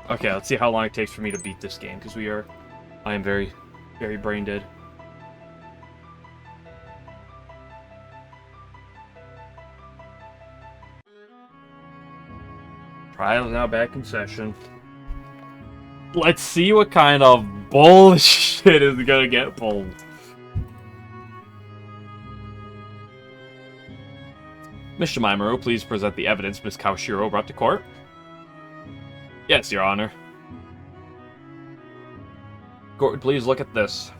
Okay, let's see how long it takes for me to beat this game, because I am very, very brain dead. Trial is now back in session. Let's see what kind of bullshit is gonna get pulled. Miss Shimamaro, please present the evidence Miss Kawashiro brought to court. Yes, Your Honor. Court, please look at this.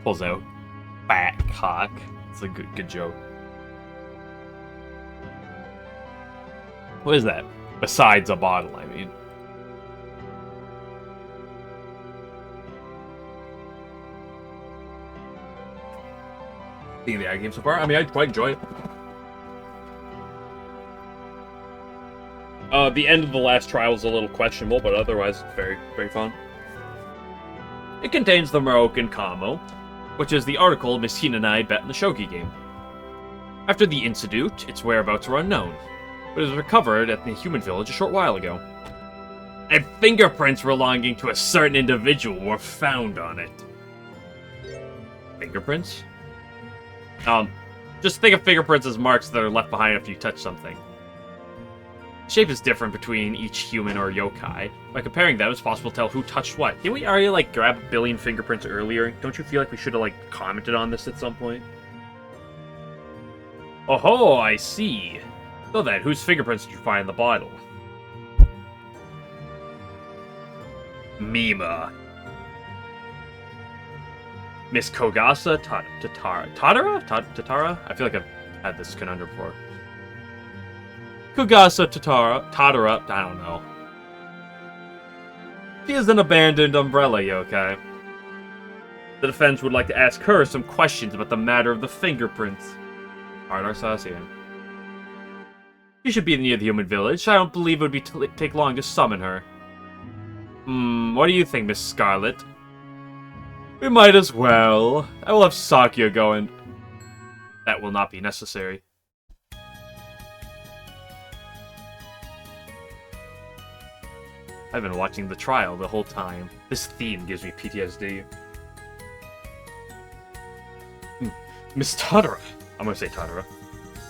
Pulls out fat cock. It's a good joke. What is that? Besides a bottle, I mean. Seeing the ad game so far? I mean, I quite enjoy it. The end of the last trial is a little questionable, but otherwise it's very, very fun. It contains the Moroccan Kamo, which is the article Miss Hina and I bet in the shogi game. After the incident, its whereabouts were unknown, but it was recovered at the human village a short while ago. And fingerprints belonging to a certain individual were found on it. Fingerprints? Just think of fingerprints as marks that are left behind after you touch something. The shape is different between each human or yokai. By comparing them, it's possible to tell who touched what. Didn't we already, grab a billion fingerprints earlier? Don't you feel like we should have, commented on this at some point? Oh-ho, I see. So then, whose fingerprints did you find in the bottle? Mima. Miss Kogasa Tatara? I feel like I've had this conundrum before. Kogasa Tatara, I don't know. She is an abandoned umbrella yokai. The defense would like to ask her some questions about the matter of the fingerprints. Ardar Sasian. She should be near the human village. I don't believe it would take long to summon her. What do you think, Miss Scarlet? We might as well. I will have Sakya go and... That will not be necessary. I've been watching the trial the whole time. This theme gives me PTSD. Miss Tatara. I'm gonna say Tatara.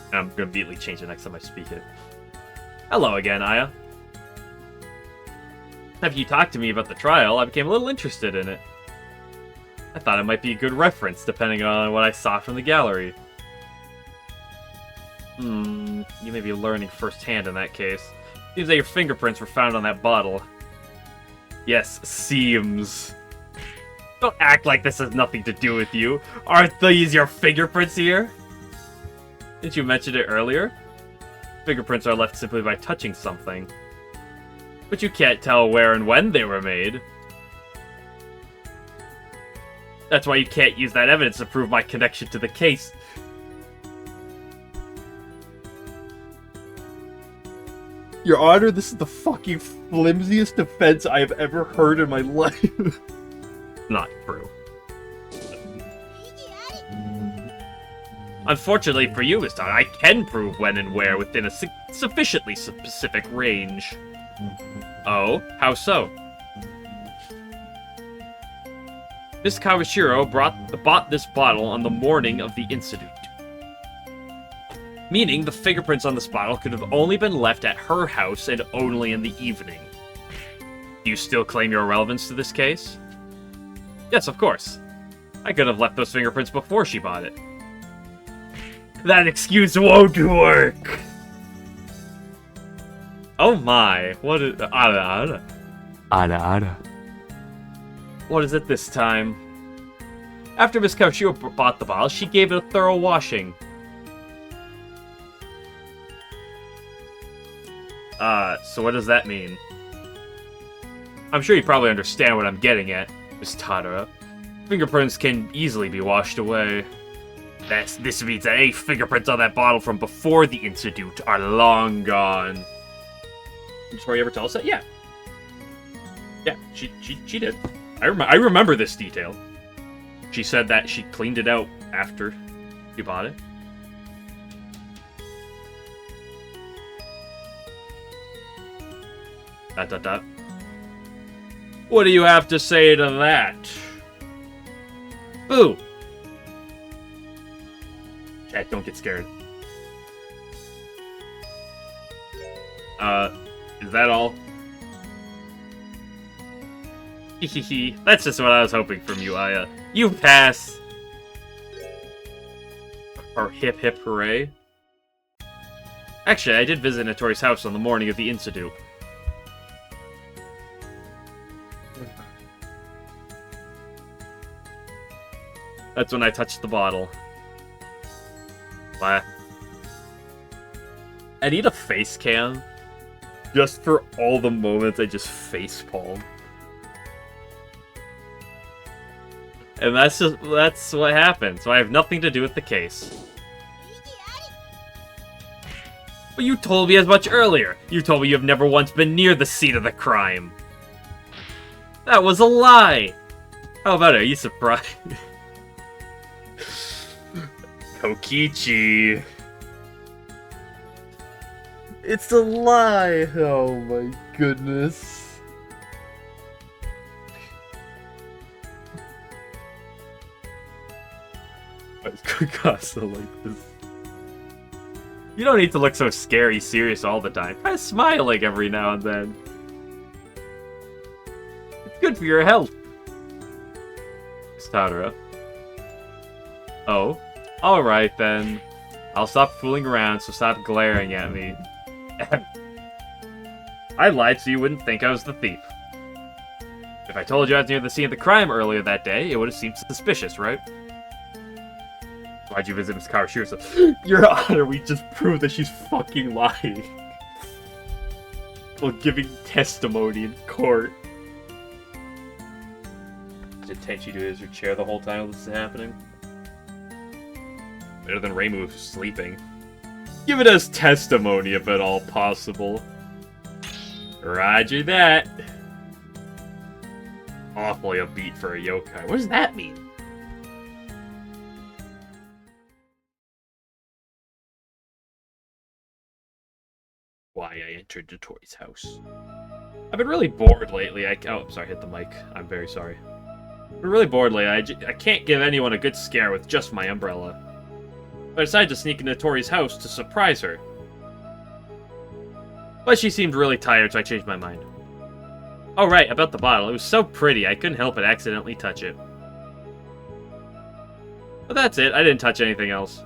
And I'm gonna immediately change it next time I speak it. Hello again, Aya. After you talked to me about the trial, I became a little interested in it. I thought it might be a good reference, depending on what I saw from the gallery. You may be learning firsthand in that case. Seems that your fingerprints were found on that bottle. Yes, seems. Don't act like this has nothing to do with you. Aren't these your fingerprints here? Didn't you mention it earlier? Fingerprints are left simply by touching something. But you can't tell where and when they were made. That's why you can't use that evidence to prove my connection to the case. Your Honor, this is the fucking flimsiest defense I have ever heard in my life. Not true. Unfortunately for you, Mr. I can prove when and where within a sufficiently specific range. Oh? How so? Miss Kawashiro bought this bottle on the morning of the incident. Meaning the fingerprints on this bottle could have only been left at her house and only in the evening. Do you still claim your relevance to this case? Yes, of course. I could have left those fingerprints before she bought it. That excuse won't work! Oh my, what is... Ada. What is it this time? After Miss Kawashiro bought the bottle, she gave it a thorough washing. So what does that mean? I'm sure you probably understand what I'm getting at, Miss Tatara. Fingerprints can easily be washed away. This means that any fingerprints on that bottle from before the incident are long gone. Did Tori ever tell us that? Yeah. Yeah, she did. I remember this detail. She said that she cleaned it out after she bought it. What do you have to say to that? Boo! Chat, don't get scared. Is that all? Hehehe. That's just what I was hoping from you, Aya. You pass! Or hip hip hooray. Actually, I did visit Natori's house on the morning of the incident. That's when I touched the bottle. What? I need a face cam. Just for all the moments I just facepalm. And that's what happened, so I have nothing to do with the case. But you told me as much earlier. You told me you have never once been near the seat of the crime. That was a lie! How about it? Are you surprised? Kokichi. It's a lie! Oh my goodness. Why is Kogasa like this? You don't need to look so scary serious all the time. Try smiling every now and then. It's good for your health. Tadara. Oh? Alright then. I'll stop fooling around, so stop glaring at me. I lied so you wouldn't think I was the thief. If I told you I was near the scene of the crime earlier that day, it would have seemed suspicious, right? Why'd you visit Miss Kawashiro? Your Honor, we just proved that she's fucking lying. While giving testimony in court. Did Tenchi do his chair the whole time this is happening? Better than Reimu who's sleeping. Give it as testimony if at all possible. Roger that. Awfully upbeat for a yokai. What does that mean? Why I entered Dotori's house. I've been really bored lately. Oh, sorry, hit the mic. I'm very sorry. I've been really bored lately. I can't give anyone a good scare with just my umbrella. I decided to sneak into Tori's house to surprise her. But she seemed really tired, so I changed my mind. Oh right, about the bottle. It was so pretty, I couldn't help but accidentally touch it. But that's it, I didn't touch anything else.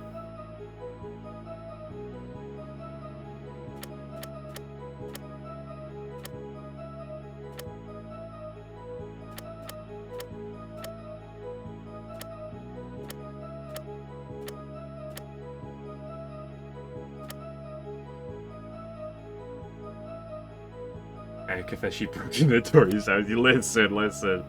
I confess she broke into Tori's house. Listen.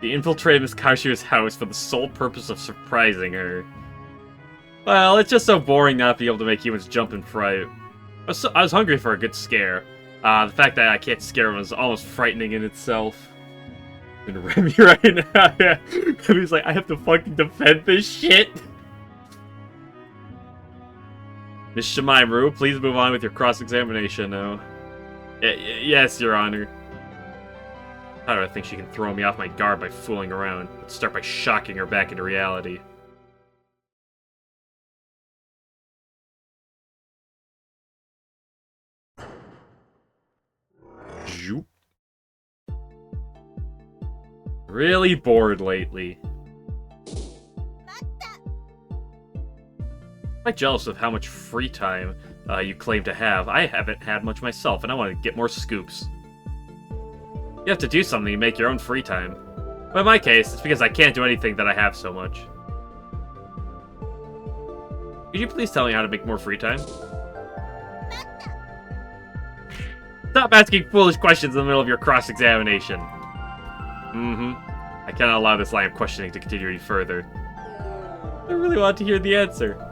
He infiltrated Miss Kashiro's house for the sole purpose of surprising her. Well, it's just so boring not to be able to make humans jump in fright. I was hungry for a good scare. The fact that I can't scare him is almost frightening in itself. And Remy right now, yeah. Remy's like, I have to fucking defend this shit. Miss Shimaimuru, please move on with your cross-examination now. Yes, Your Honor. How do I think she can throw me off my guard by fooling around? Let's start by shocking her back into reality. Zoop. Really bored lately. I'm quite jealous of how much free time you claim to have. I haven't had much myself, and I want to get more scoops. You have to do something to make your own free time. But in my case, it's because I can't do anything that I have so much. Could you please tell me how to make more free time? Stop asking foolish questions in the middle of your cross-examination. I cannot allow this line of questioning to continue any further. I really want to hear the answer.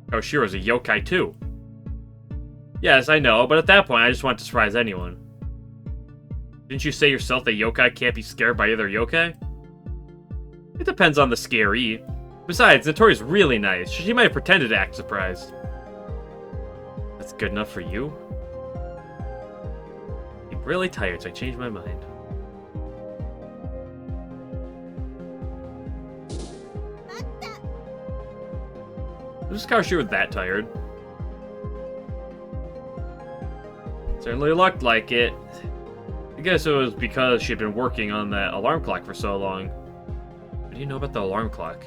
Koshiro's a yokai too. Yes, I know, but at that point, I just want to surprise anyone. Didn't you say yourself that yokai can't be scared by other yokai? It depends on the scaree. Besides, Notori's really nice. She might have pretended to act surprised. That's good enough for you? I'm really tired, so I changed my mind. This car she was that tired. Certainly looked like it. I guess it was because she'd been working on that alarm clock for so long. What do you know about the alarm clock?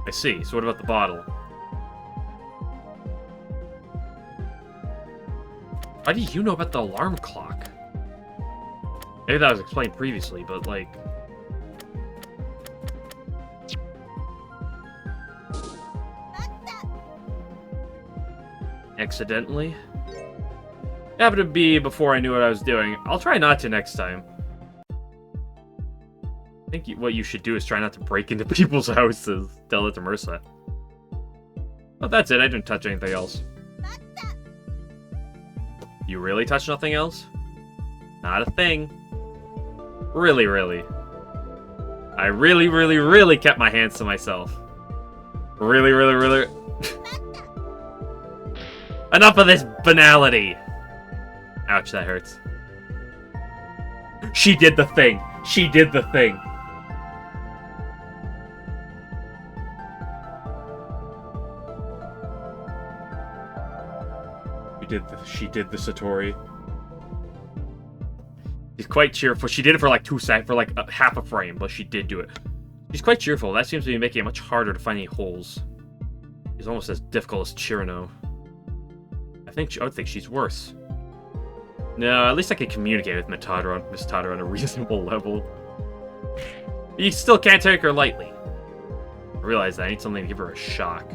I see. So what about the bottle? How do you know about the alarm clock? Maybe that was explained previously, but like... Accidentally? It happened to be before I knew what I was doing. I'll try not to next time. I think what you should do is try not to break into people's houses. Tell it to Mersa. Well, that's it. I didn't touch anything else. You really touched nothing else? Not a thing. Really, really. I really, really, really kept my hands to myself. Really, really, really... Enough of this banality! Ouch, that hurts. She did the thing! She did the thing! She did the Satori. She's quite cheerful. She did it for like 2 seconds, for like half a frame, but she did do it. She's quite cheerful. That seems to be making it much harder to find any holes. She's almost as difficult as Chirino. I would think she's worse. No, at least I can communicate with Miss Tadara on a reasonable level. You still can't take her lightly. I realize that I need something to give her a shock.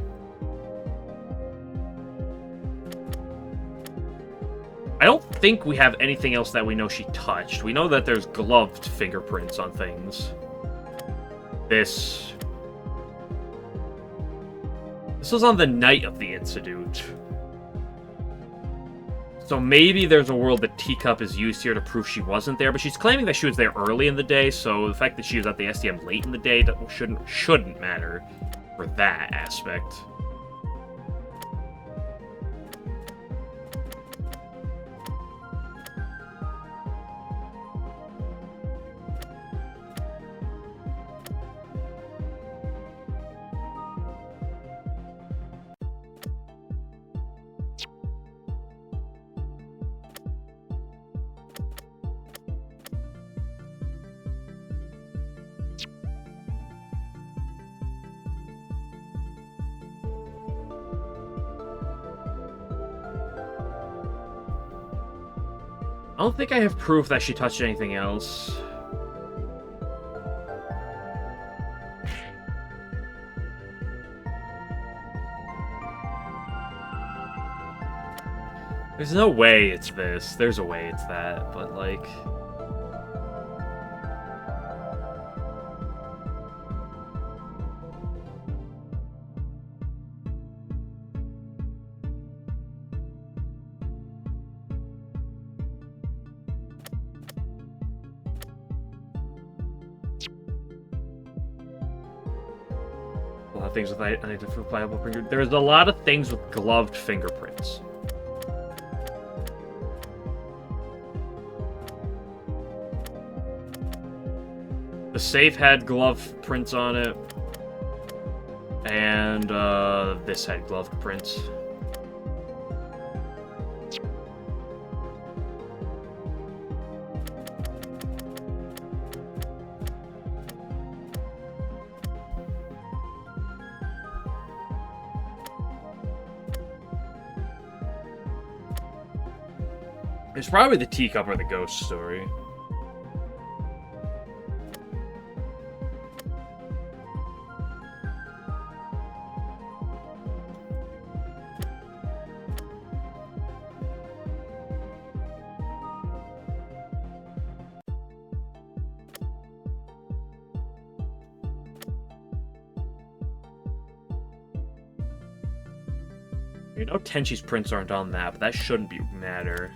I don't think we have anything else that we know she touched. We know that there's gloved fingerprints on things. This was on the night of the incident. So maybe there's a world that Teacup is used here to prove she wasn't there, but she's claiming that she was there early in the day, so the fact that she was at the SDM late in the day shouldn't matter for that aspect. I don't think I have proof that she touched anything else. There's no way it's this. There's a way it's that, but like... A lot of things with identifiable fingerprints. There's a lot of things with gloved fingerprints. The safe had glove prints on it, and this had glove prints. It's probably the teacup or the ghost story. You know Tenchi's prints aren't on that, but that shouldn't matter.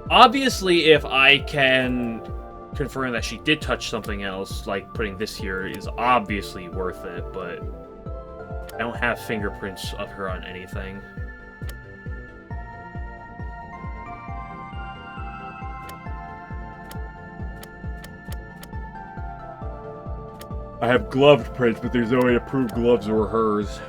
Obviously, if I can confirm that she did touch something else, like putting this here is obviously worth it, but I don't have fingerprints of her on anything. I have gloved prints, but there's no way to prove gloves were hers.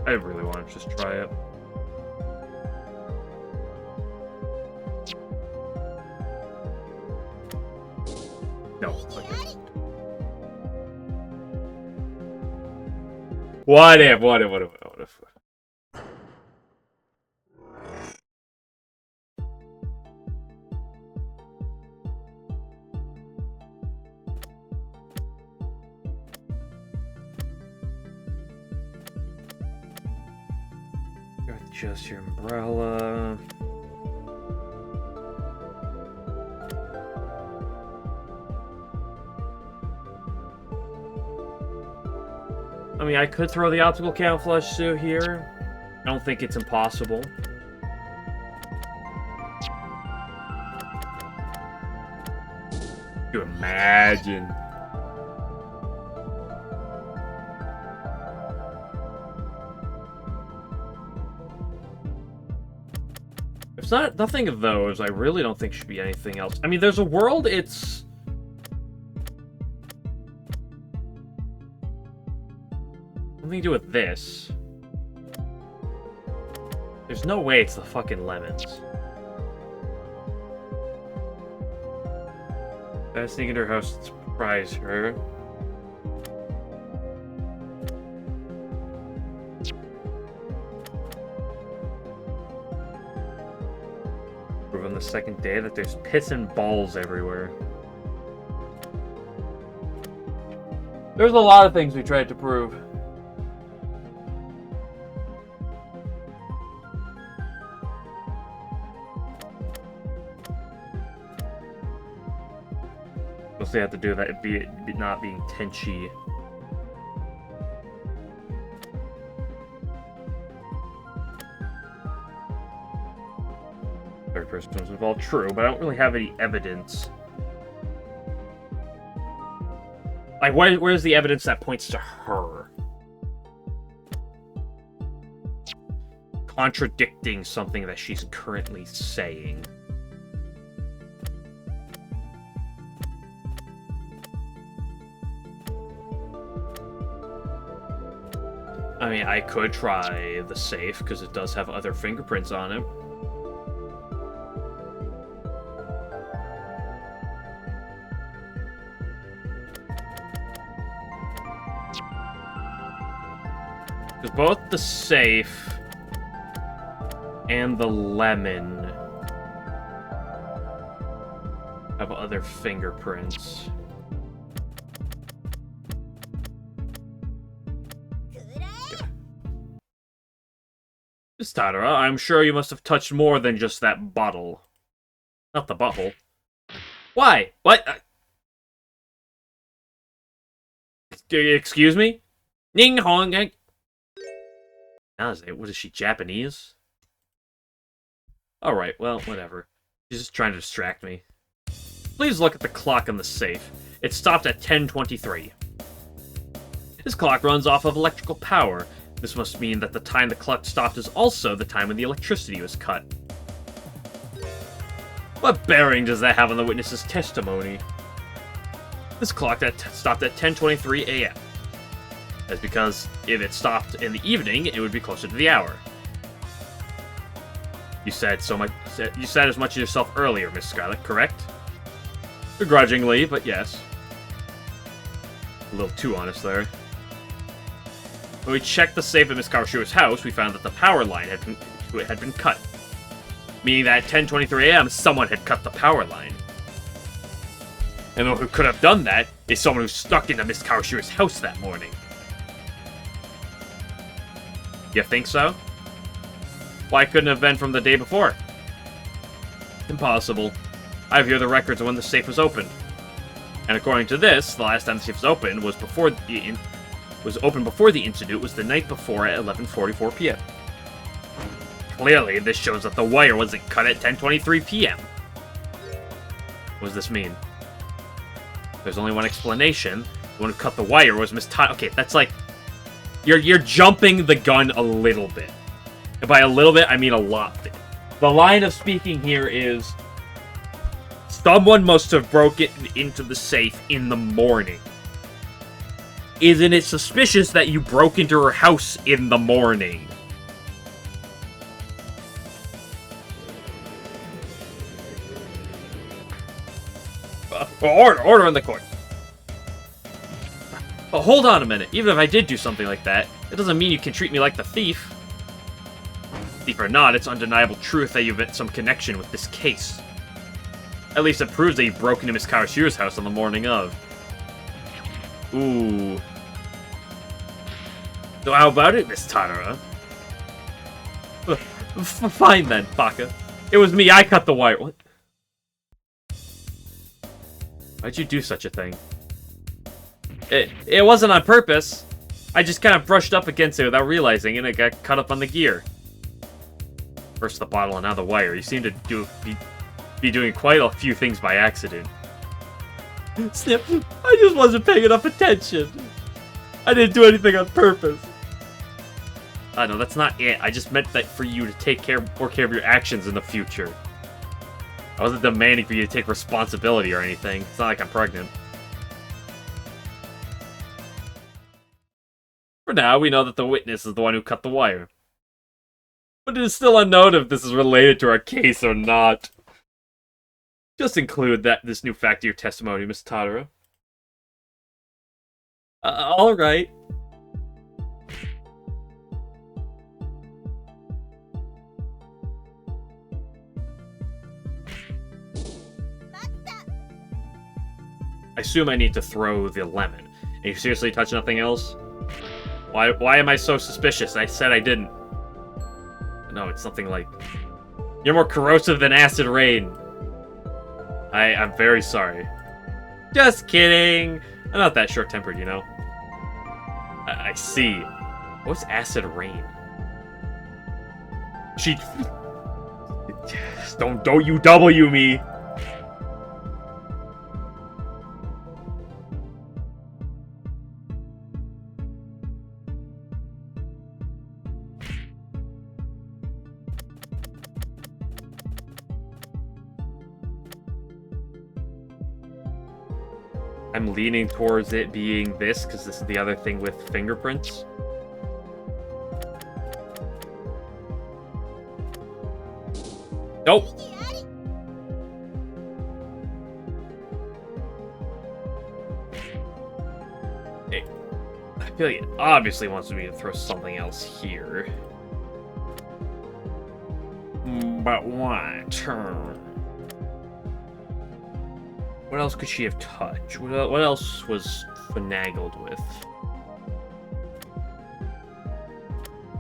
I really want to just try it. No. Okay. What if? Got just your umbrella. I mean, I could throw the optical camouflage suit here. I don't think it's impossible. You imagine. If it's not nothing of those, I really don't think should be anything else. I mean, there's a world it's something to do with this. There's no way it's the fucking lemons. I sneak into her house to surprise her. Prove on the second day that there's piss and balls everywhere. There's a lot of things we tried to prove. Mostly have to do that it not being Tenchi. Third person was involved, true, but I don't really have any evidence. Like, where's the evidence that points to her? Contradicting something that she's currently saying. I mean, I could try the safe, because it does have other fingerprints on it. Because both the safe and the lemon have other fingerprints. Miss Tadara, I'm sure you must have touched more than just that bottle. Not the bottle. Why? What? Excuse me? Ning Hong. What is she, Japanese? Alright, well, whatever. She's just trying to distract me. Please look at the clock on the safe. It stopped at 10:23. This clock runs off of electrical power. This must mean that the time the clock stopped is also the time when the electricity was cut. What bearing does that have on the witness's testimony? This clock stopped at 10:23 a.m. That's because if it stopped in the evening, it would be closer to the hour. You said so much. You said as much as yourself earlier, Miss Scarlet, correct? Begrudgingly, but yes. A little too honest there. When we checked the safe at Miss Kawashiro's house, we found that the power line had been cut. Meaning that at 10:23 a.m., someone had cut the power line. And who could have done that is someone who stuck into Miss Kawashira's house that morning. You think so? Why couldn't it have been from the day before? Impossible. I have here the records of when the safe was opened. And according to this, the last time the safe was opened was before the incident was the night before at 11:44 p.m. Clearly, this shows that the wire wasn't cut at 10:23 p.m. What does this mean? There's only one explanation. The one who cut the wire was Miss Todd. Okay, that's like... You're jumping the gun a little bit. And by a little bit, I mean a lot bit. The line of speaking here is... Someone must have broken into the safe in the morning. Isn't it suspicious that you broke into her house in the morning? Order in the court. But hold on a minute. Even if I did do something like that, it doesn't mean you can treat me like the thief. Thief or not, it's undeniable truth that you've had some connection with this case. At least it proves that you broke into Miss Kawashira's house on the morning of. Ooh. So how about it, Miss Tadara? Fine then, Baka. It was me, I cut the wire. What? Why'd you do such a thing? It wasn't on purpose. I just kind of brushed up against it without realizing, and it got cut up on the gear. First the bottle and now the wire. You seem to be doing quite a few things by accident. Snip, I just wasn't paying enough attention. I didn't do anything on purpose. No, that's not it. I just meant that for you to more care of your actions in the future. I wasn't demanding for you to take responsibility or anything. It's not like I'm pregnant. For now, we know that the witness is the one who cut the wire. But it is still unknown if this is related to our case or not. Just include this new fact to your testimony, Miss Tadara. Alright. I assume I need to throw the lemon. And you seriously touch nothing else? Why am I so suspicious? I said I didn't. No, it's something like... You're more corrosive than acid rain. I'm very sorry. Just kidding. I'm not that short-tempered, you know. I see. What's acid rain? Don't you W me. I'm leaning towards it being this, because this is the other thing with fingerprints. Nope. Hey, I feel like it obviously wants me to throw something else here. But what? What else could she have touched? What else was finagled with?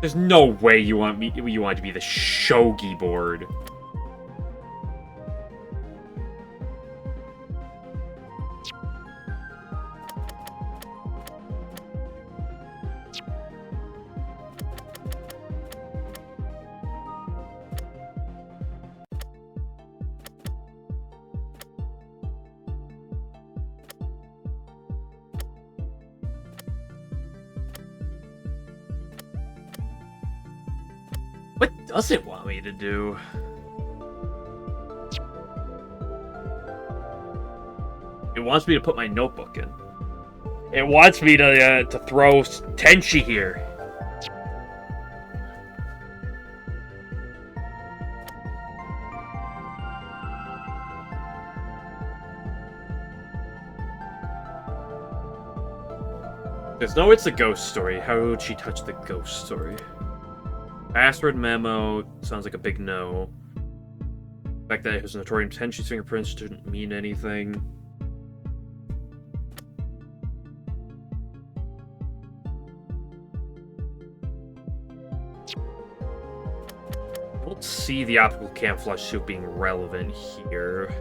There's no way you want it to be the shogi board. What does it want me to do? It wants me to put my notebook in. It wants me to throw Tenshi here. There's no it's a ghost story. How would she touch the ghost story? Password memo sounds like a big no. The fact that it was notorious Tenshi's fingerprints didn't mean anything. don't see the optical camouflage suit being relevant here.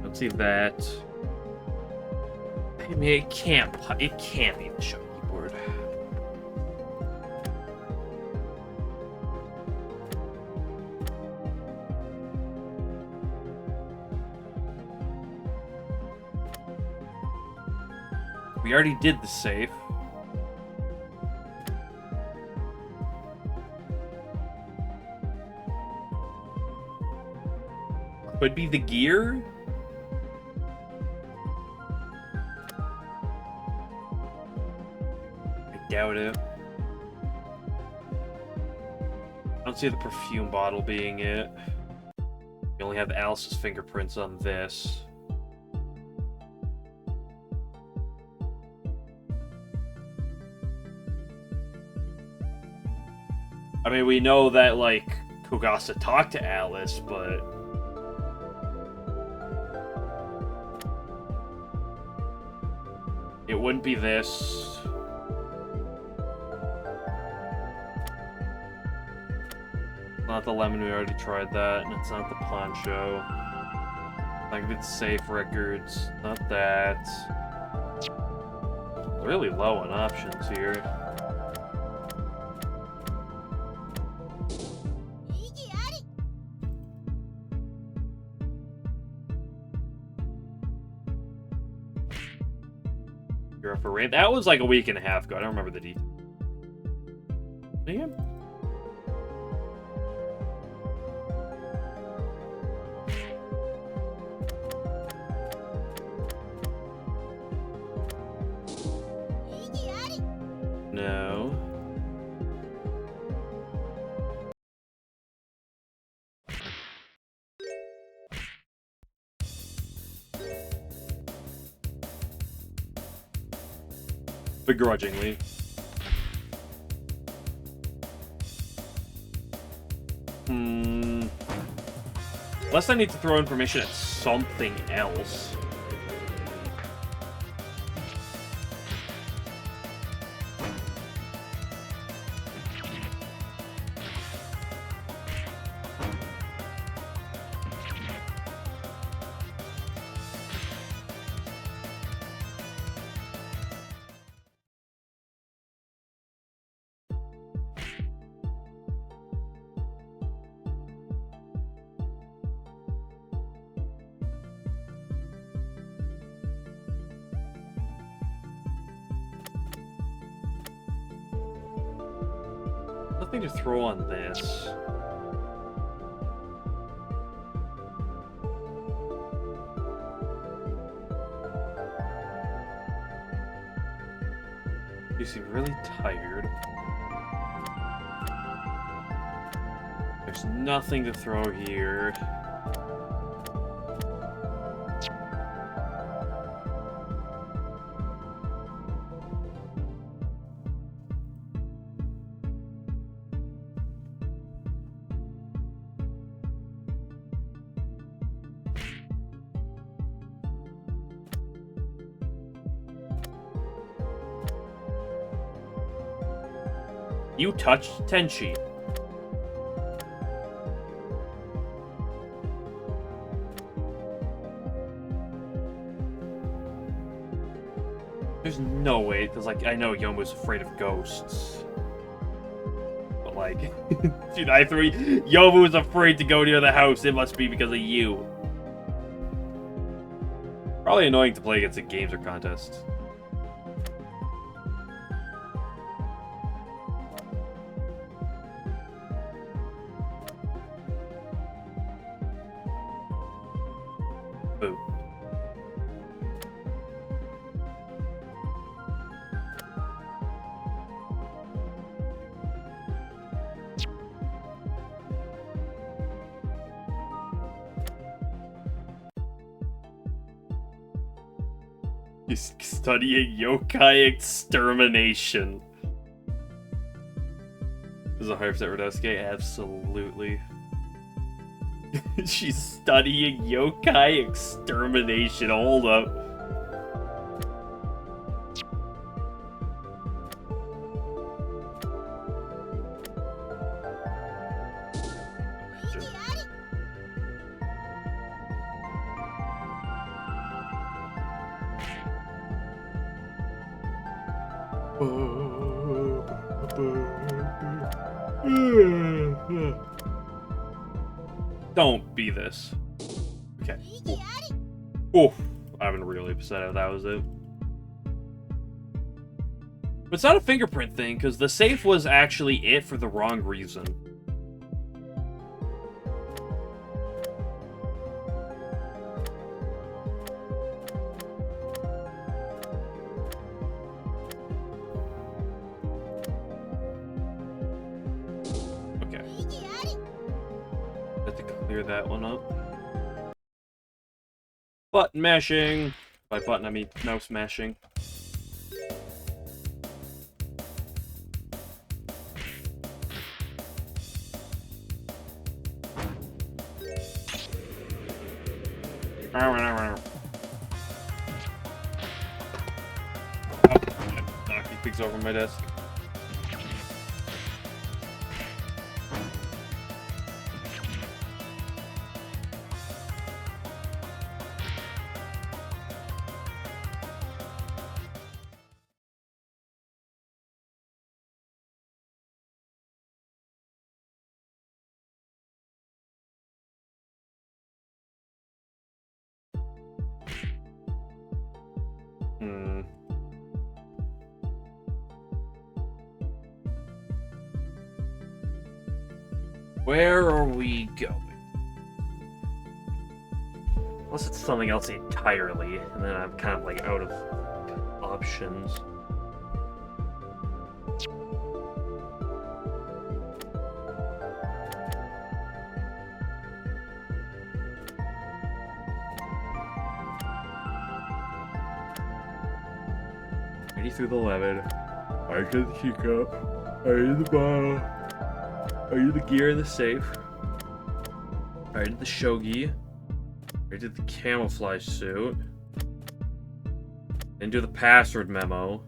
Don't see that. I mean, it can't be the show keyboard. We already did the safe. Could be the gear? I doubt it. I don't see the perfume bottle being it. We only have Alice's fingerprints on this. I mean, we know that, like, Kogasa talked to Alice, but... it wouldn't be this. It's not the lemon, we already tried that, and it's not the poncho. Like, it's safe records, not that. Really low on options here. For rain. That was like a week and a half ago. I don't remember the details. Damn. No. Begrudgingly. Unless I need to throw information at something else. Nothing to throw on this. You seem really tired. There's nothing to throw here. You touched Tenchi. There's no way, because, like, I know Yomu's afraid of ghosts. But, like, dude, Yomu's afraid to go near the house. It must be because of you. Probably annoying to play against in games or contests. Boo. He's studying yokai extermination. Is it 100% Radosuke? Absolutely. She's studying yokai extermination. Hold up. Don't be this. Okay. Oof. I'm really upset if that was it. But it's not a fingerprint thing, because the safe was actually it for the wrong reason. Okay. Have to clear that one up. Button mashing. By button, I mean mouse mashing. Knocking things over my desk. Where are we going? Unless it's something else entirely, and then I'm kind of like out of options. Ready through the lemon. I did the teacup. I did the bottle. I did the gear in the safe. I did the shogi. I did the camouflage suit. Then do the password memo.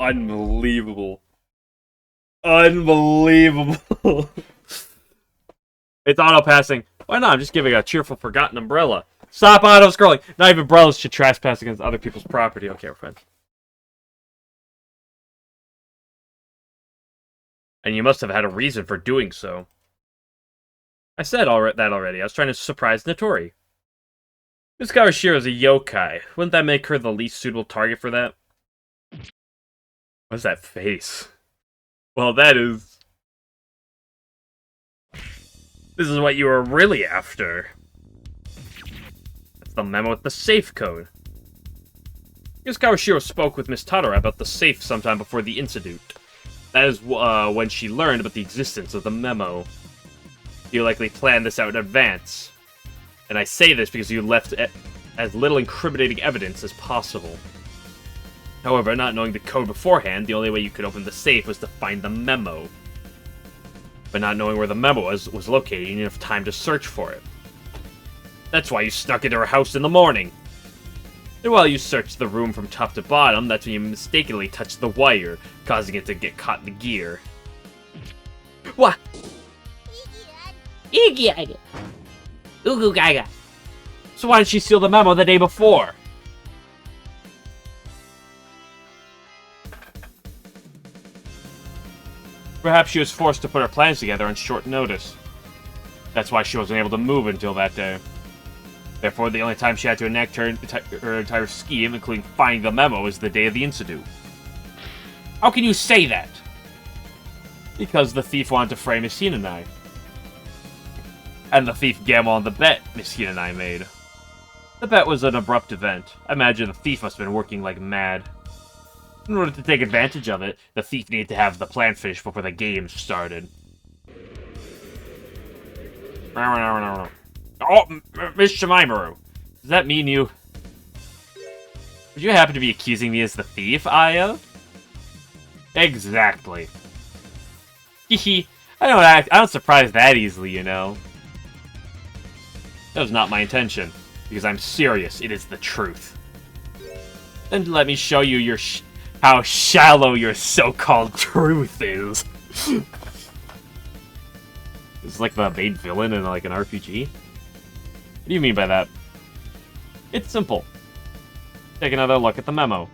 Unbelievable. Unbelievable. It's auto-passing. Why not? I'm just giving a cheerful forgotten umbrella. Stop auto-scrolling. Not even umbrellas should trespass against other people's property. Okay, we're fine. And you must have had a reason for doing so. I said that already. I was trying to surprise Notori. Miss Kawashiro is a yokai. Wouldn't that make her the least suitable target for that? What's that face? Well, that is... This is what you were really after. That's the memo with the safe code. Miss Kawashiro spoke with Miss Tadara about the safe sometime before the incident. That is when she learned about the existence of the memo. You likely planned this out in advance. And I say this because you left as little incriminating evidence as possible. However, not knowing the code beforehand, the only way you could open the safe was to find the memo. But not knowing where the memo was located, you didn't have time to search for it. That's why you snuck into her house in the morning. And while you searched the room from top to bottom, that's when you mistakenly touched the wire, causing it to get caught in the gear. What? So why didn't she steal the memo the day before? Perhaps she was forced to put her plans together on short notice. That's why she wasn't able to move until that day. Therefore, the only time she had to enact her entire scheme, including finding the memo, was the day of the incident. How can you say that? Because the thief wanted to frame Miss Shin and I. And the thief gambled on the bet Miss Shin and I made. The bet was an abrupt event. I imagine the thief must have been working like mad. In order to take advantage of it, the thief needed to have the plan finished before the game started. Oh, Miss Shimaimuru, does that mean you... Would you happen to be accusing me as the thief, Aya? Exactly. Hehe, I don't surprise that easily, you know. That was not my intention, because I'm serious, it is the truth. Then let me show you how shallow your so-called truth is. It's like the main villain in like an RPG? What do you mean by that? It's simple. Take another look at the memo.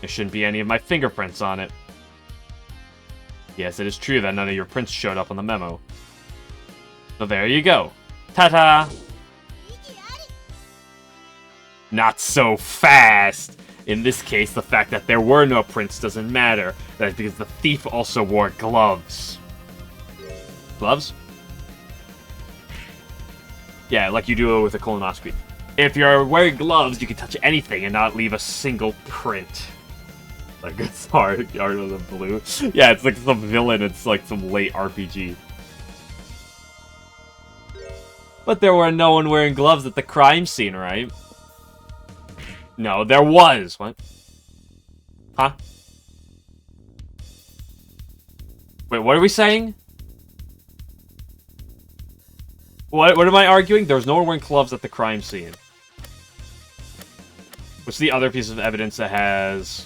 There shouldn't be any of my fingerprints on it. Yes, it is true that none of your prints showed up on the memo. So there you go. Ta-ta! Not so fast! In this case, the fact that there were no prints doesn't matter. That is because the thief also wore gloves. Gloves? Yeah, like you do with a colonoscopy. If you're wearing gloves, you can touch anything and not leave a single print. Like, it's hard. Yard was a blue. Yeah, it's like some villain. It's like some late RPG. But there were no one wearing gloves at the crime scene, right? No, there was. What? Huh? Wait, what are we saying? What am I arguing? There was no one wearing gloves at the crime scene. What's the other piece of evidence that has...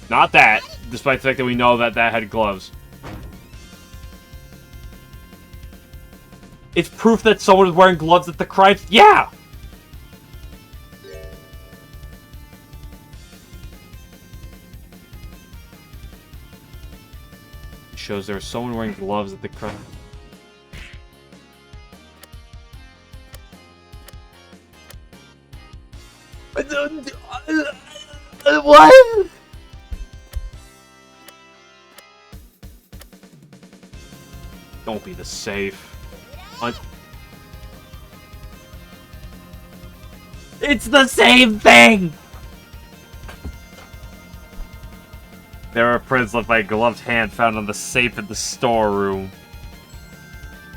Not that, despite the fact that we know that that had gloves. It's proof that someone was wearing gloves at the crime... Yeah! It shows there was someone wearing gloves at the crime... What? Don't be the safe. It's the same thing! There are prints left by a gloved hand found on the safe in the storeroom.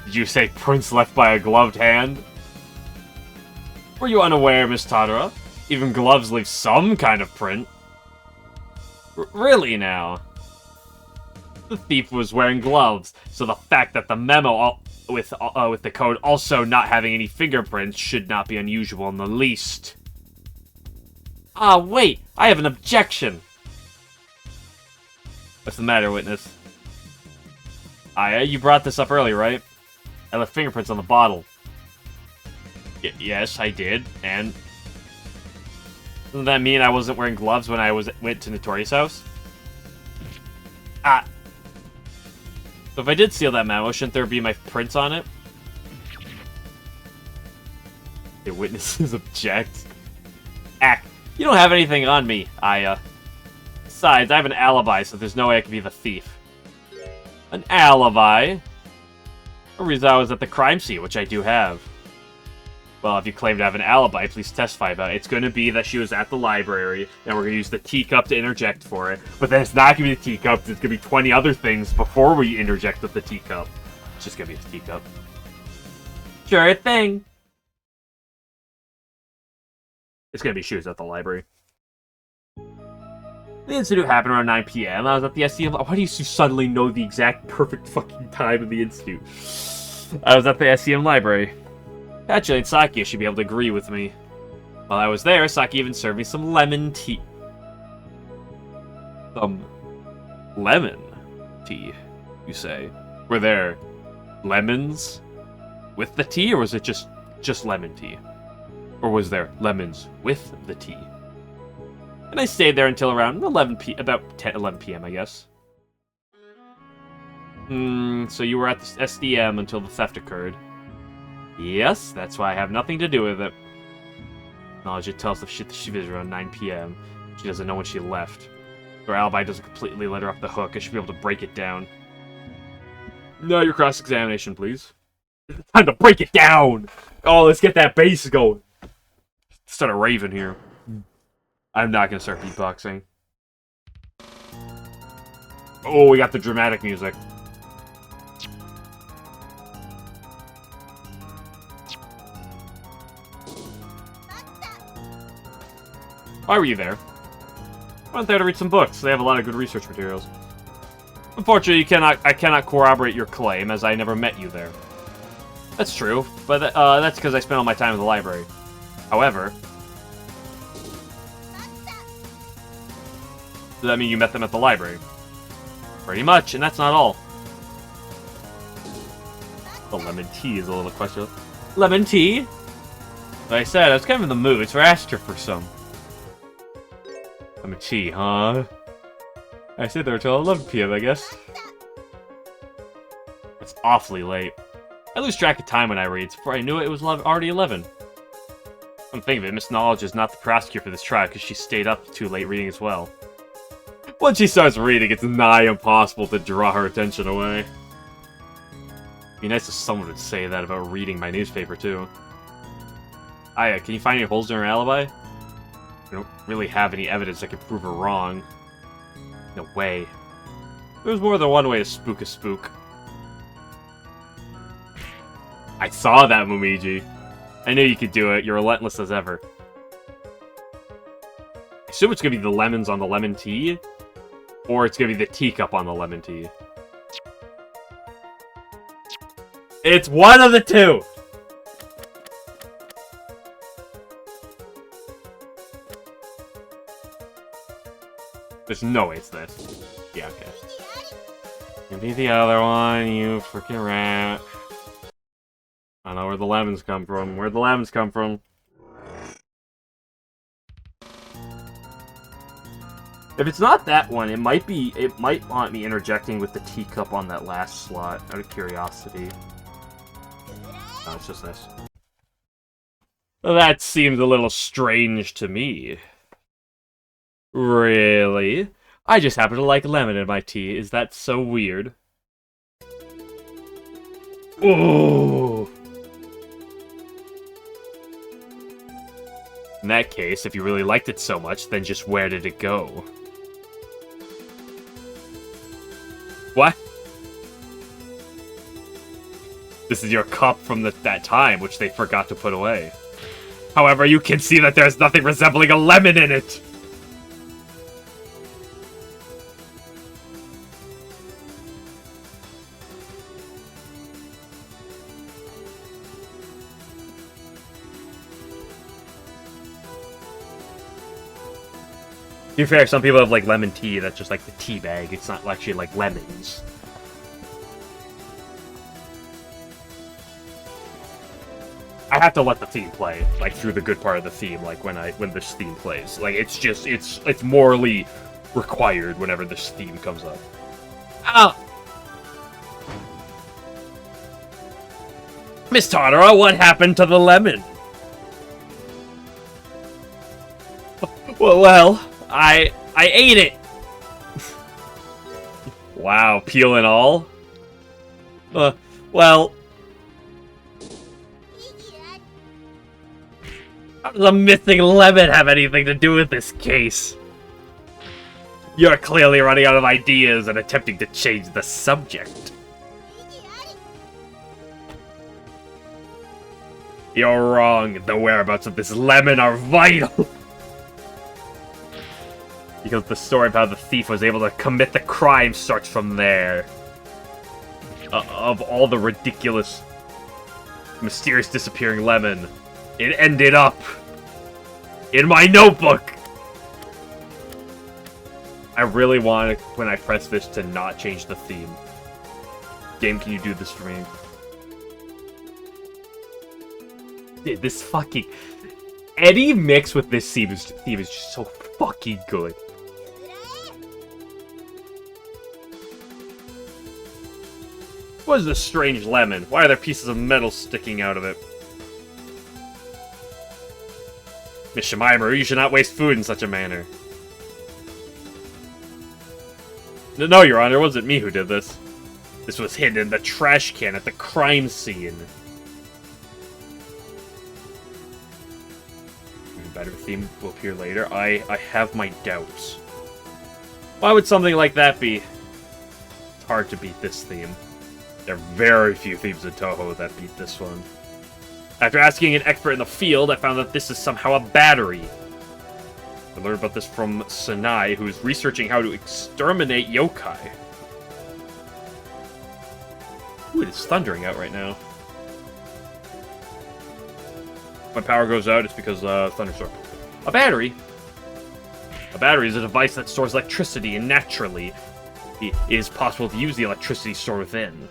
Did you say prints left by a gloved hand? Were you unaware, Miss Tadara? Even gloves leave some kind of print. Really now? The thief was wearing gloves, so the fact that the memo with the code also not having any fingerprints should not be unusual in the least. Ah, wait! I have an objection! What's the matter, witness? Aya, you brought this up earlier, right? I left fingerprints on the bottle. Yes, I did, and... Doesn't that mean I wasn't wearing gloves when I went to Notorious' house? Ah! So if I did steal that memo, shouldn't there be my prints on it? The witnesses object. Ack, you don't have anything on me, Aya. Besides, I have an alibi, so there's no way I could be the thief. An alibi? The reason I was at the crime scene, which I do have. Well, if you claim to have an alibi, please testify about it. It's going to be that she was at the library, and we're going to use the teacup to interject for it. But then it's not going to be the teacup, it's going to be 20 other things before we interject with the teacup. It's just going to be the teacup. Sure thing. It's going to be she was at the library. The incident happened around 9 p.m. I was at the SCM... Why do you suddenly know the exact perfect fucking time of the institute? I was at the SCM library. Actually, and Saki should be able to agree with me. While I was there, Saki even served me some lemon tea. Some lemon tea, you say? Were there lemons with the tea, or was it just lemon tea? Or was there lemons with the tea? And I stayed there until around 11 p.m., I guess. So you were at the SDM until the theft occurred. Yes, that's why I have nothing to do with it. Knowledge it tells the shit that she visited around 9 p.m. She doesn't know when she left. Her alibi doesn't completely let her off the hook. I should be able to break it down. Now your cross-examination, please. Time to break it down! Oh, let's get that bass going. Start a raving here. I'm not gonna start beatboxing. Oh, we got the dramatic music. Why were you there? I went there to read some books. They have a lot of good research materials. Unfortunately, I cannot corroborate your claim, as I never met you there. That's true, but that's because I spent all my time in the library. Does that mean you met them at the library? Pretty much, and that's not all. The lemon tea is a little questionable. Lemon tea? Like I said, I was kind of in the mood, so I asked her for some. Lemon tea, huh? I stayed there until 11 p.m., I guess. It's awfully late. I lose track of time when I read, so before I knew it, it was already 11. Come think of it, Miss Knowledge is not the prosecutor for this trial because she stayed up too late reading as well. Once she starts reading, it's nigh impossible to draw her attention away. It'd be nice if someone would say that about reading my newspaper, too. Aya, can you find any holes in her alibi? I don't really have any evidence that could prove her wrong. No way. There's more than one way to spook a spook. I saw that, Momiji. I knew you could do it. You're relentless as ever. I assume it's gonna be the lemons on the lemon tea, or it's gonna be the teacup on the lemon tea. It's one of the two! There's no way it's this. Yeah, okay. Give me the other one, you freaking rat. I don't know where the lemons come from. Where'd the lemons come from? If it's not that one, it might want me interjecting with the teacup on that last slot, out of curiosity. No, it's just this. Well, that seems a little strange to me. Really? I just happen to like lemon in my tea. Is that so weird? Ooh! In that case, if you really liked it so much, then just where did it go? What? This is your cup from that time, which they forgot to put away. However, you can see that there's nothing resembling a lemon in it! To be fair, some people have like lemon tea that's just like the tea bag. It's not actually like lemons. I have to let the theme play, like through the good part of the theme, like when this theme plays. Like it's morally required whenever this theme comes up. Ah! Miss Totoro, what happened to the lemon? Well, I ate it! Wow, peel and all? Well... How does a missing lemon have anything to do with this case? You're clearly running out of ideas and attempting to change the subject. You're wrong. The whereabouts of this lemon are vital. Because the story of how the thief was able to commit the crime starts from there. Of all the ridiculous, mysterious disappearing lemon, it ended up in my notebook! I really want, when I press this, to not change the theme. Game, can you do this for me? Dude, this fucking... Any mix with this theme is just so fucking good. What is this strange lemon? Why are there pieces of metal sticking out of it? Miss Shimaimuru, you should not waste food in such a manner. No, Your Honor, it wasn't me who did this. This was hidden in the trash can at the crime scene. A better theme will appear later. I have my doubts. Why would something like that be? It's hard to beat this theme. There are very few themes in Touhou that beat this one. After asking an expert in the field, I found that this is somehow a battery. I learned about this from Sanai, who is researching how to exterminate yokai. Ooh, it's thundering out right now. When power goes out, it's because thunderstorm. A battery? A battery is a device that stores electricity, and naturally, it is possible to use the electricity stored within.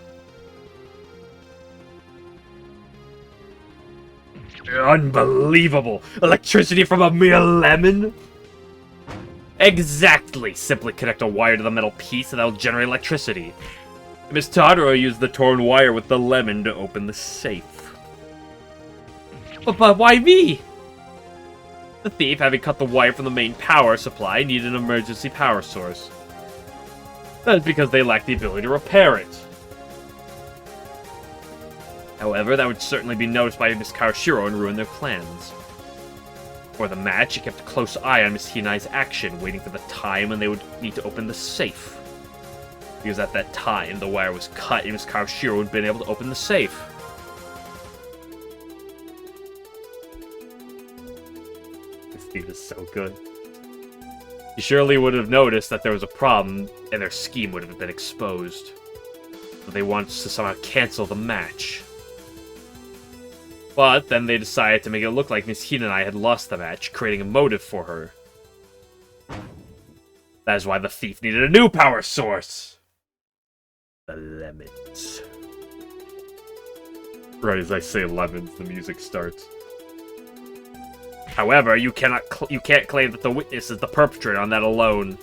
Unbelievable! Electricity from a mere lemon? Exactly! Simply connect a wire to the metal piece and that'll generate electricity. Miss Totoro used the torn wire with the lemon to open the safe. But why me? The thief, having cut the wire from the main power supply, needed an emergency power source. That is because they lacked the ability to repair it. However, that would certainly be noticed by Miss Kaoshiro and ruin their plans. For the match, she kept a close eye on Miss Hinai's action, waiting for the time when they would need to open the safe. Because at that time, the wire was cut and Miss Kaoshiro would have been able to open the safe. This theme is so good. She surely would have noticed that there was a problem, and their scheme would have been exposed. But they wanted to somehow cancel the match. But then they decided to make it look like Miss Hinai had lost the match, creating a motive for her. That is why the thief needed a new power source! The lemons. Right as I say lemons, the music starts. However, you can't claim that the witness is the perpetrator on that alone.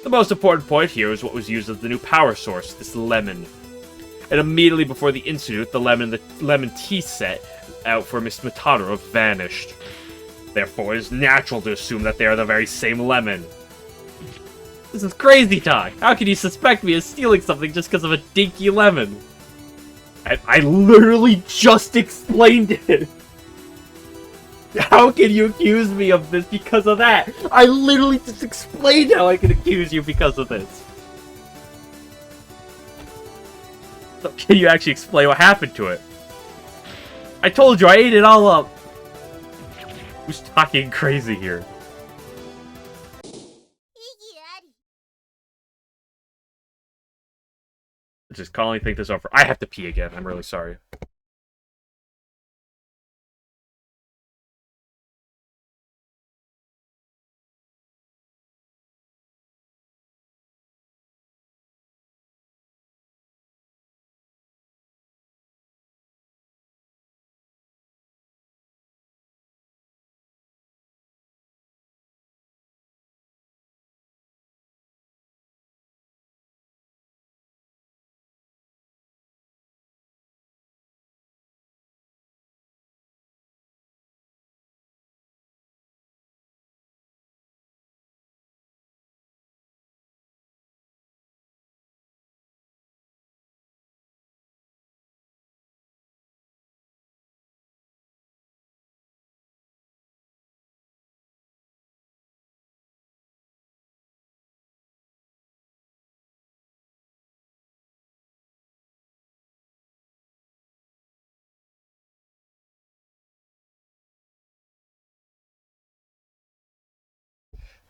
The most important point here is what was used as the new power source, this lemon. And immediately before the incident, the lemon tea set out for Miss Totoro vanished. Therefore, it is natural to assume that they are the very same lemon. This is crazy talk! How can you suspect me of stealing something just because of a dinky lemon? I literally just explained it! How can you accuse me of this because of that? I literally just explained how I can accuse you because of this. So can you actually explain what happened to it? I told you, I ate it all up! Who's talking crazy here? Just calling think this over. I have to pee again. I'm really sorry.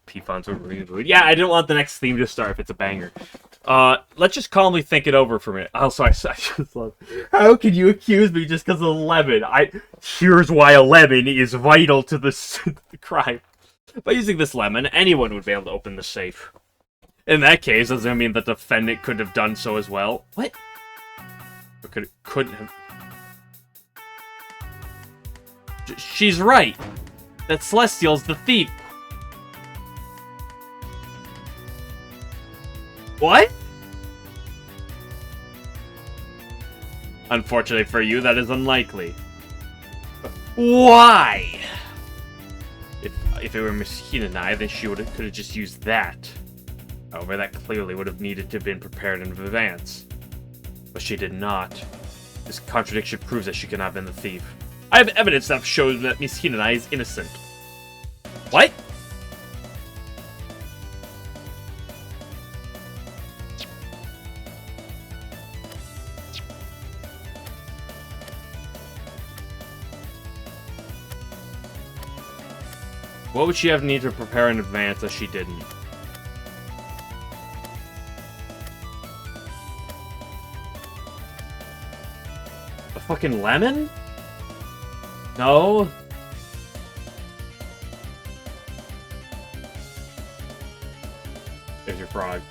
P-Fonts were really rude. Yeah, I didn't want the next theme to start if it's a banger. Let's just calmly think it over for a minute. Also, I just love... How can you accuse me just because of a lemon? Here's why a lemon is vital to the crime. By using this lemon, anyone would be able to open the safe. In that case, does that mean that the defendant could have done so as well? What? Or couldn't have... She's right. That Celestial's the thief. What? Unfortunately for you, that is unlikely. Why? If it were Miss Hinai, then she could have just used that. However, that clearly would have needed to have been prepared in advance. But she did not. This contradiction proves that she could not have been the thief. I have evidence that shows that Miss Hinai is innocent. What? What would she have need to prepare in advance that she didn't? A fucking lemon? No. There's your frog.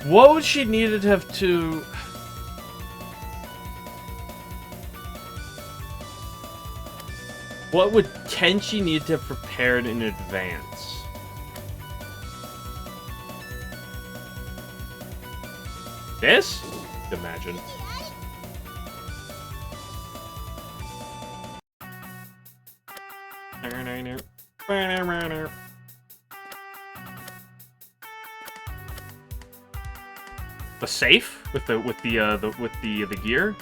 What would she need to have to... What would Tenchi need to have prepared in advance? This? Imagine. The safe with the gear.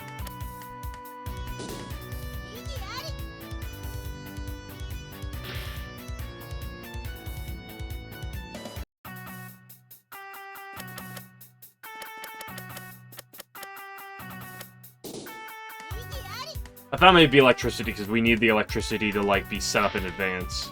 I thought maybe electricity, because we need the electricity to, like, be set up in advance.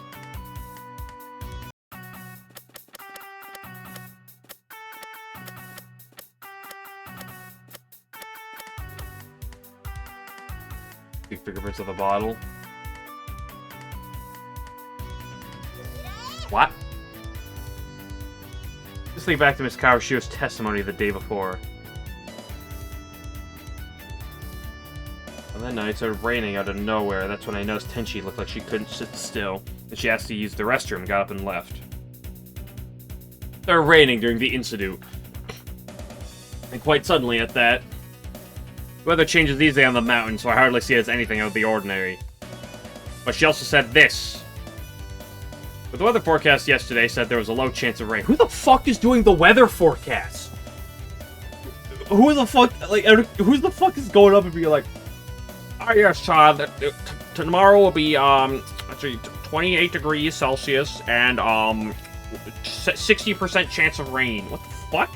Big fingerprints of the bottle. What? Just think back to Miss Kawashio's testimony the day before. On that night, it started raining out of nowhere. That's when I noticed Tenchi looked like she couldn't sit still, and she asked to use the restroom, got up and left. It started raining during the incident. And quite suddenly at that. The weather changes these days on the mountain, so I hardly see it as anything out of the ordinary. But she also said this. But the weather forecast yesterday said there was a low chance of rain. Who the fuck is doing the weather forecast? Who the fuck, like, who the fuck is going up and being like, oh yes, tomorrow will be, let's see, 28 degrees Celsius and, 60% chance of rain. What the fuck?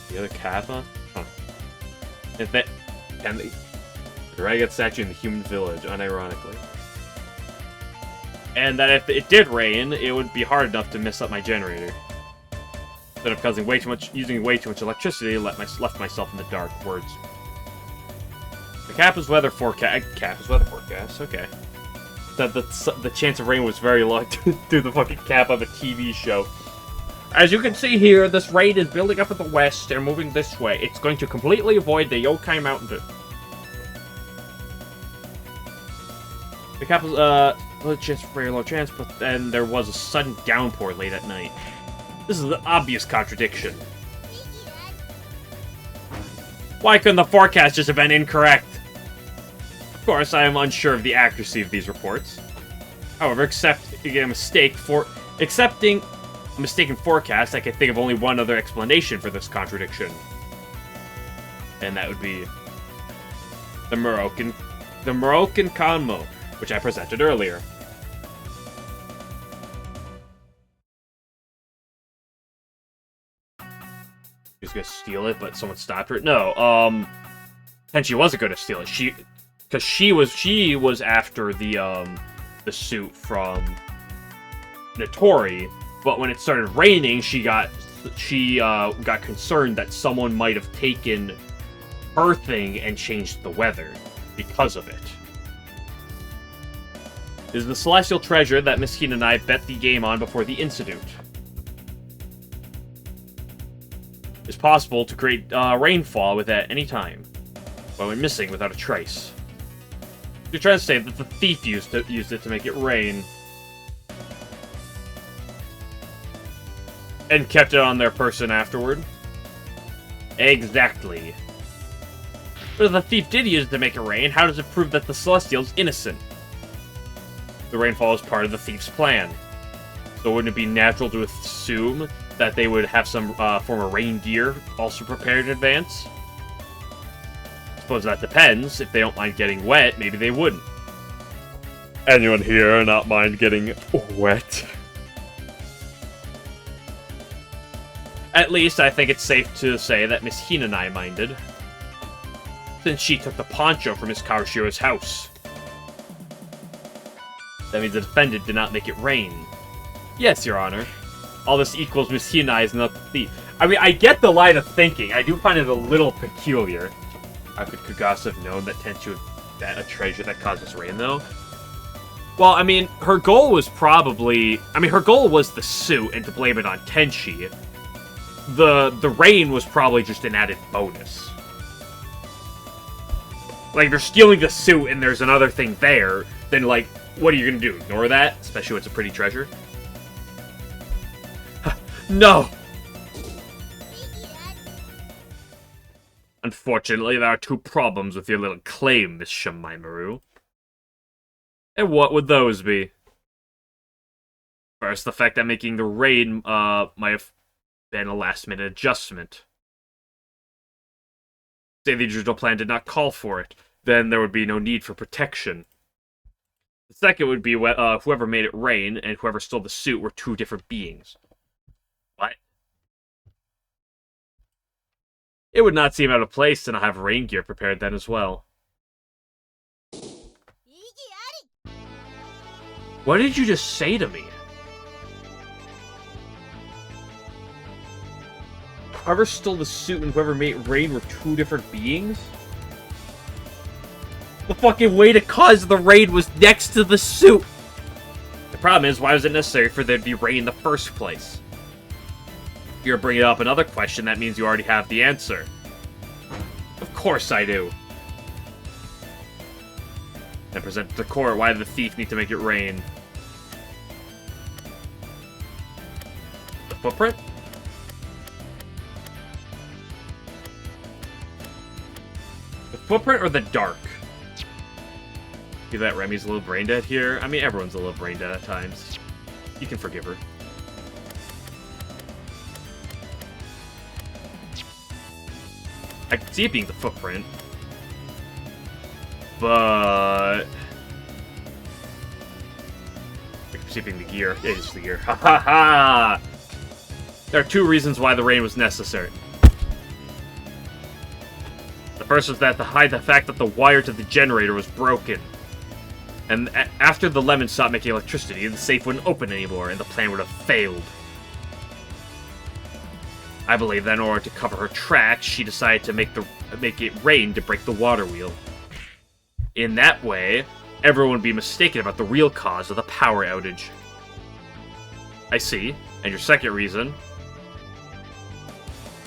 The other Kappa? Huh. If that... And the dragon statue in the human village, unironically. And that if it did rain, it would be hard enough to mess up my generator. Instead of using way too much electricity, left myself in the dark. Words. The Kappa's weather forecast, okay. That the chance of rain was very low through the fucking Kappa of a TV show. As you can see here, this rain is building up at the west and moving this way. It's going to completely avoid the Yokai Mountain. The Kappa's, very low chance, but then there was a sudden downpour late at night. This is an obvious contradiction. Why couldn't the forecast just have been incorrect? Of course, I am unsure of the accuracy of these reports. However, accepting a mistaken forecast, I can think of only one other explanation for this contradiction. And that would be the Moroccan Kanmo, which I presented earlier. She was gonna steal it, but someone stopped her. No, Tenchi wasn't gonna steal it. She was after the suit from Notori, but when it started raining, she got concerned that someone might have taken her thing and changed the weather because of it. It is the celestial treasure that Miss Hina and I bet the game on before the incident. It's possible to create rainfall with it at any time, but went missing without a trace. You're trying to say that the thief used it to make it rain, and kept it on their person afterward? Exactly. But if the thief did use it to make it rain, how does it prove that the Celestial's innocent? The rainfall is part of the thief's plan. So wouldn't it be natural to assume that they would have some form of rain gear also prepared in advance? I suppose that depends. If they don't mind getting wet, maybe they wouldn't. Anyone here not mind getting wet? At least, I think it's safe to say that Miss Hinanai minded, since she took the poncho from Miss Kawashiro's house. That means the defendant did not make it rain. Yes, Your Honor. All this equals Miss Hinai is not the thief. I mean, I get the line of thinking. I do find it a little peculiar. How could Kogasa have known that Tenchi was a treasure that causes rain, though? Well, I mean, her goal was probably... I mean, her goal was the suit, and to blame it on Tenchi. The rain was probably just an added bonus. Like, if you're stealing the suit and there's another thing there, then, like, what are you gonna do? Ignore that? Especially when it's a pretty treasure? No! Unfortunately, there are two problems with your little claim, Miss Shimaimaru. And what would those be? First, the fact that making the raid might have been a last-minute adjustment. Say the original plan did not call for it, then there would be no need for protection. The second would be whoever made it rain and whoever stole the suit were two different beings. What? It would not seem out of place to not have rain gear prepared then as well. What did you just say to me? Whoever stole the suit and whoever made it rain were two different beings? The fucking way to cause the rain was next to the suit! The problem is, why was it necessary for there to be rain in the first place? If you're bringing up another question, that means you already have the answer. Of course I do. Then present to the court why the thief need to make it rain. The footprint? The footprint or the dark? Give that Remy's a little brain dead here. I mean, everyone's a little brain dead at times. You can forgive her. I can see it being the footprint. But... I can see it being the gear. Yeah, it's the gear. Ha ha ha! There are two reasons why the rain was necessary. The first was that to hide the fact that the wire to the generator was broken. And after the lemon stopped making electricity, the safe wouldn't open anymore, and the plan would have failed. I believe that in order to cover her tracks, she decided to make it rain to break the water wheel. In that way, everyone would be mistaken about the real cause of the power outage. I see. And your second reason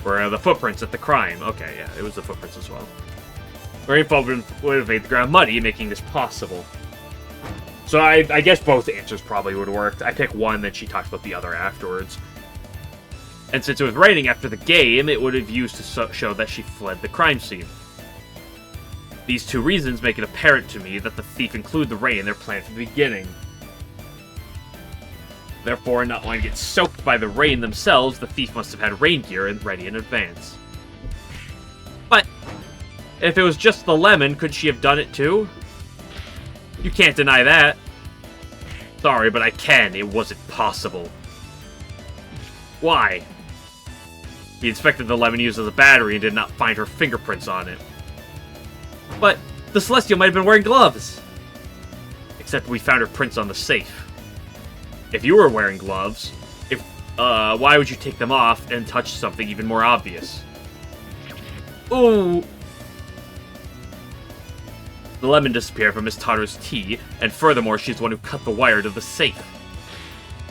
were the footprints at the crime. Okay, yeah, it was the footprints as well. Rainfall would have made the ground muddy, making this possible. So I guess both answers probably would have worked. I picked one, then she talked about the other afterwards. And since it was raining after the game, it would have used to show that she fled the crime scene. These two reasons make it apparent to me that the thief included the rain in their plan from the beginning. Therefore, not wanting to get soaked by the rain themselves, the thief must have had rain gear and ready in advance. But, if it was just the lemon, could she have done it too? You can't deny that. Sorry, but I can. It wasn't possible. Why? We inspected the lemon used as a battery and did not find her fingerprints on it. But the Celestial might have been wearing gloves. Except we found her prints on the safe. If you were wearing gloves, why would you take them off and touch something even more obvious? Ooh! The lemon disappeared from Miss Totter's tea, and furthermore, she's the one who cut the wire to the safe.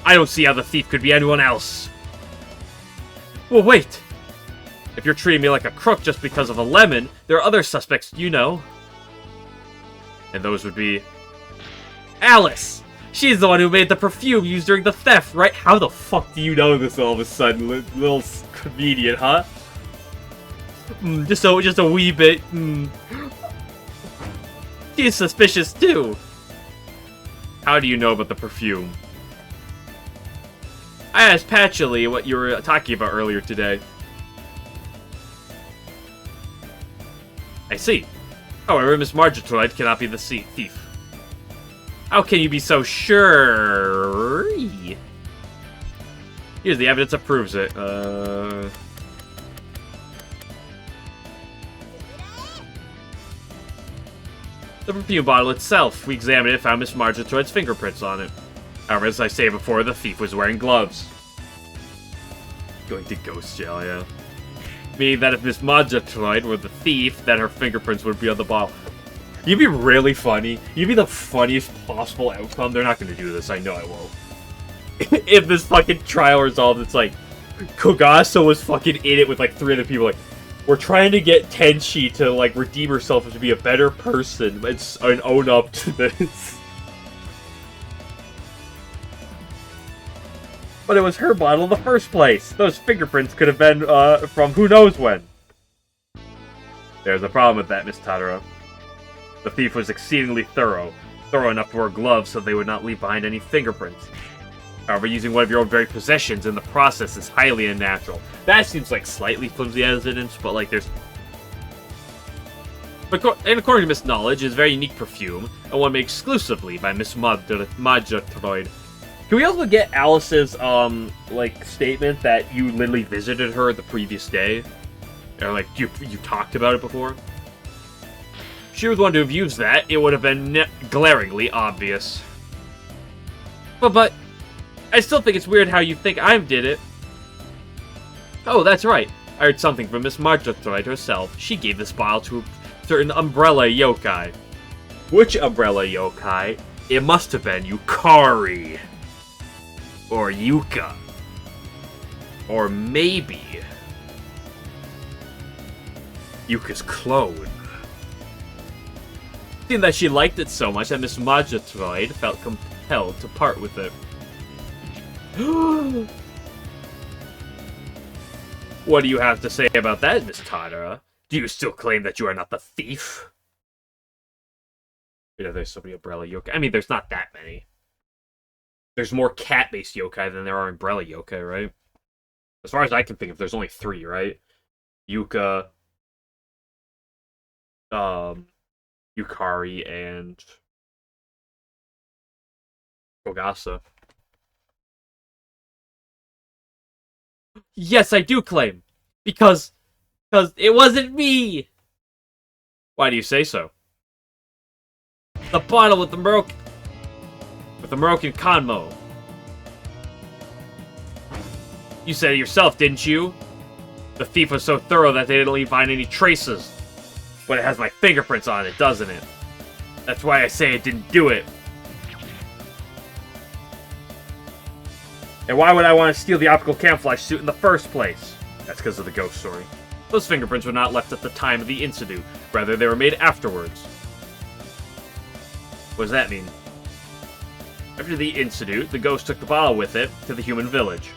I don't see how the thief could be anyone else. Well, wait! If you're treating me like a crook just because of a lemon, there are other suspects you know. And those would be... Alice! She's the one who made the perfume used during the theft, right? How the fuck do you know this all of a sudden, little comedian, huh? Just a wee bit. She's suspicious too. How do you know about the perfume? I asked Patchily what you were talking about earlier today. I see. However, Miss Margitoid cannot be the thief. How can you be so sure? Here's the evidence that proves it. The perfume bottle itself. We examined it and found Miss Margitoid's fingerprints on it. However, as I say before, the thief was wearing gloves. Going to ghost jail, yeah. Meaning that if Miss Majatroid were the thief, then her fingerprints would be on the bottle. You'd be really funny. You'd be the funniest possible outcome. They're not going to do this. I know I won't. If this fucking trial resolved, it's like, Kogasa was fucking in it with like 3 other people. Like, we're trying to get Tenchi to like redeem herself and to be a better person and own up to this. But it was her bottle in the first place. Those fingerprints could have been from who knows when. There's a problem with that, Miss Tadara. The thief was exceedingly thorough enough to wear gloves so they would not leave behind any fingerprints. However, using one of your own very possessions in the process is highly unnatural. That seems like slightly flimsy evidence, but like there's... And according to Miss Knowledge, is a very unique perfume, and one made exclusively by Miss Majatroid. Can we also get Alice's, like, statement that you literally visited her the previous day? Or, like, you talked about it before? If she was one to have used that, it would have been glaringly obvious. But, I still think it's weird how you think I did it. Oh, that's right. I heard something from Miss Majatroid herself. She gave this bottle to a certain umbrella yokai. Which umbrella yokai? It must have been Yukari. Or Yuka. Or maybe... Yuka's clone. Seeing that she liked it so much that Miss Majatroid felt compelled to part with it. What do you have to say about that, Miss Tadara? Do you still claim that you are not the thief? You know, there's so many umbrella yokai. I mean, there's not that many. There's more cat-based yokai than there are umbrella yokai, right? As far as I can think of, there's only 3, right? Yuka, Yukari, and Kogasa. Yes, I do claim. Because it wasn't me! Why do you say so? The bottle with the Moroccan Kanmo. You said it yourself, didn't you? The thief was so thorough that they didn't leave behind any traces. But it has my fingerprints on it, doesn't it? That's why I say it didn't do it. And why would I want to steal the optical camouflage suit in the first place? That's because of the ghost story. Those fingerprints were not left at the time of the incident. Rather, they were made afterwards. What does that mean? After the incident, the ghost took the bottle with it to the human village.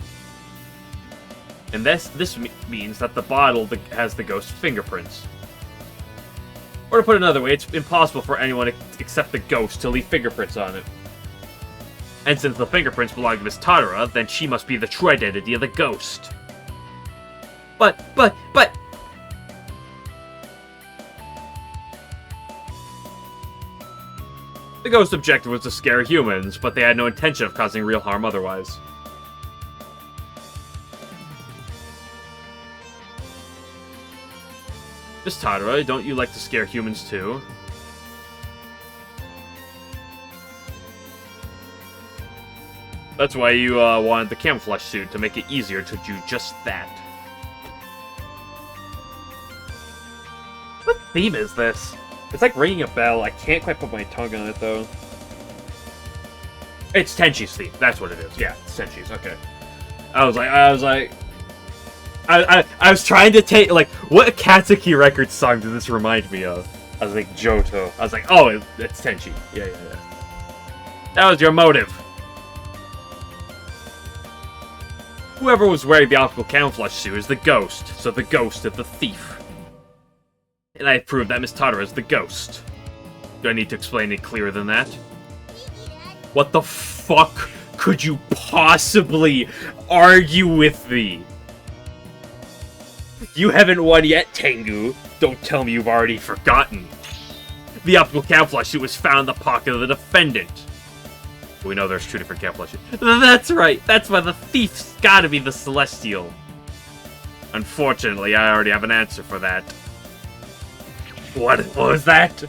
And this means that the bottle has the ghost's fingerprints. Or to put it another way, it's impossible for anyone except the ghost to leave fingerprints on it. And since the fingerprints belong to Miss Tadara, then she must be the true identity of the ghost. But... The ghost's objective was to scare humans, but they had no intention of causing real harm otherwise. Miss Tadara, don't you like to scare humans too? That's why you wanted the camouflage suit, to make it easier to do just that. What theme is this? It's like ringing a bell. I can't quite put my tongue on it, though. It's Tenchi's theme. That's what it is. Yeah, it's Tenchi's. Okay. I was trying to take, like, what Katsuki Records song did this remind me of? I was like, Johto. I was like, oh, it's Tenchi. Yeah. That was your motive. Whoever was wearing the optical camouflage suit is the ghost, so the ghost is the thief. And I proved that Miss Tadara is the ghost. Do I need to explain it clearer than that? What the fuck could you possibly argue with me? You haven't won yet, Tengu. Don't tell me you've already forgotten. The optical camouflage suit was found in the pocket of the defendant. We know there's 2 different camouflage suits. That's right. That's why the thief's gotta be the Celestial. Unfortunately, I already have an answer for that. What was that?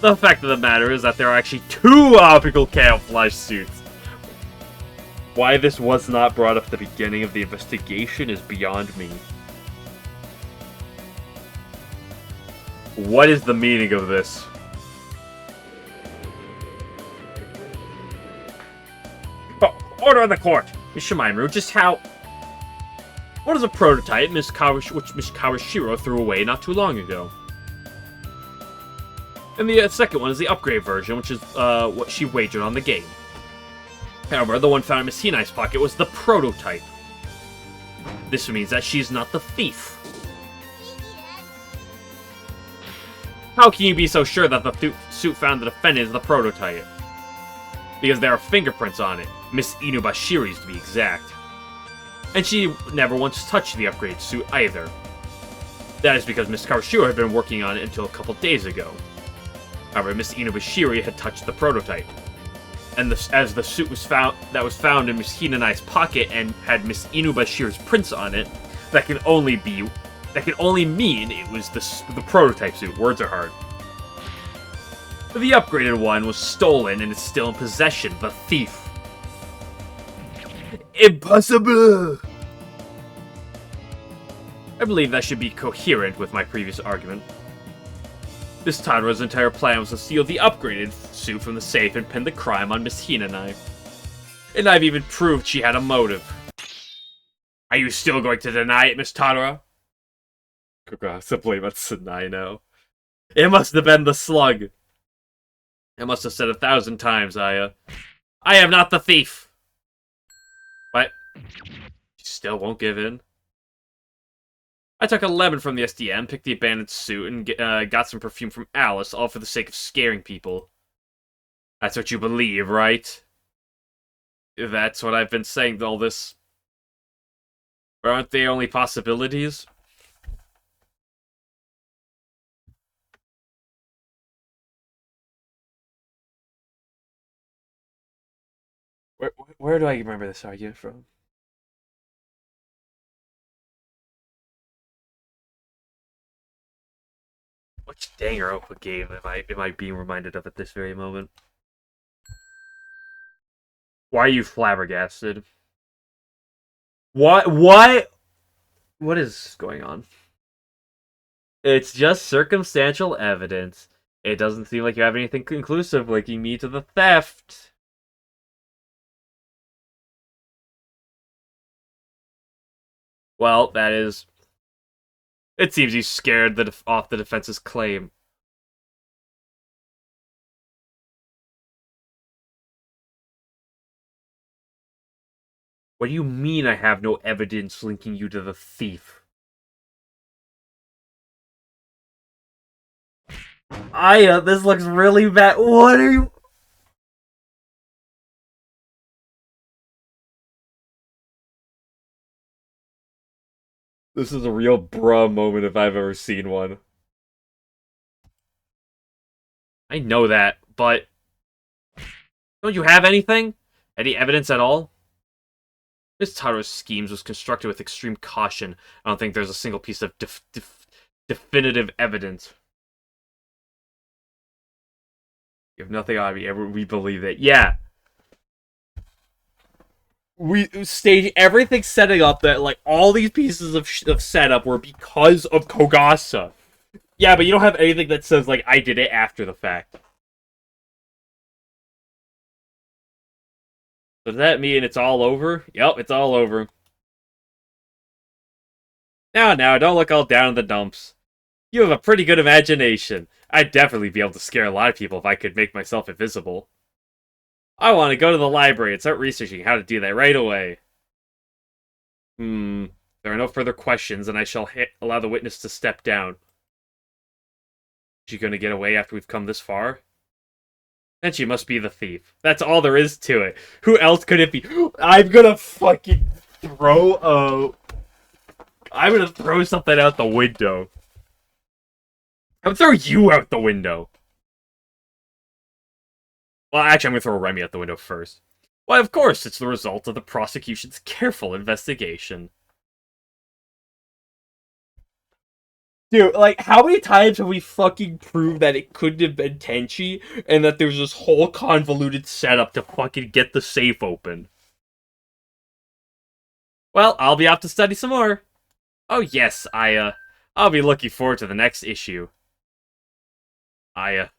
The fact of the matter is that there are actually 2 optical camouflage suits. Why this was not brought up at the beginning of the investigation is beyond me. What is the meaning of this? Oh, order of the court! Miss Shimaru, just how... What is a prototype which Miss Kawashiro threw away not too long ago? And the second one is the upgrade version, which is what she wagered on the game. However, the one found in Miss Hinai's pocket was the prototype. This means that she's not the thief. How can you be so sure that the suit found the defendant is the prototype? Because there are fingerprints on it, Miss Inubashiri's to be exact. And she never once touched the upgrade suit either. That is because Miss Kawashiro had been working on it until a couple days ago. However, Miss Inubashiri had touched the prototype. And as the suit was found in Miss Hinai's pocket and had Miss Inubashiri's prints on it, that can only mean it was the prototype suit. Words are hard. The upgraded one was stolen and is still in possession. The thief. Impossible! I believe that should be coherent with my previous argument. Miss Tadara's entire plan was to steal the upgraded suit from the safe and pin the crime on Miss Hinai. And I've even proved she had a motive. Are you still going to deny it, Miss Tadara? Kogasa blame on Sanai now. It must have been the slug. I must have said 1,000 times, Aya. I am not the thief! What? She still won't give in? I took a lemon from the SDM, picked the abandoned suit, and got some perfume from Alice, all for the sake of scaring people. That's what you believe, right? That's what I've been saying all this. Or aren't they only possibilities? Where do I remember this argument from? Which Danganronpa game am I being reminded of at this very moment? Why are you flabbergasted? What? What is going on? It's just circumstantial evidence. It doesn't seem like you have anything conclusive linking me to the theft. Well, that is... It seems he's scared off the defense's claim. What do you mean I have no evidence linking you to the thief? Aya, this looks really bad. What are you... This is a real bruh moment if I've ever seen one. I know that, but... Don't you have anything? Any evidence at all? Miss Tadara's schemes was constructed with extreme caution. I don't think there's a single piece of definitive evidence. You have nothing on me. We believe it. Yeah. We stage everything setting up that, like, all these pieces of setup were because of Kogasa. Yeah, but you don't have anything that says, like, I did it after the fact. So does that mean it's all over? Yep, it's all over. Now, don't look all down in the dumps. You have a pretty good imagination. I'd definitely be able to scare a lot of people if I could make myself invisible. I want to go to the library and start researching how to do that right away. There are no further questions, and I shall allow the witness to step down. Is she going to get away after we've come this far? Then she must be the thief. That's all there is to it. Who else could it be? I'm gonna fucking throw I'm gonna throw something out the window. I'm gonna throw you out the window. Well, actually, I'm gonna throw Remy out the window first. Why, of course, it's the result of the prosecution's careful investigation. Dude, like, how many times have we fucking proved that it couldn't have been Tenchi, and that there's this whole convoluted setup to fucking get the safe open? Well, I'll be off to study some more. Oh yes, I'll be looking forward to the next issue. Thank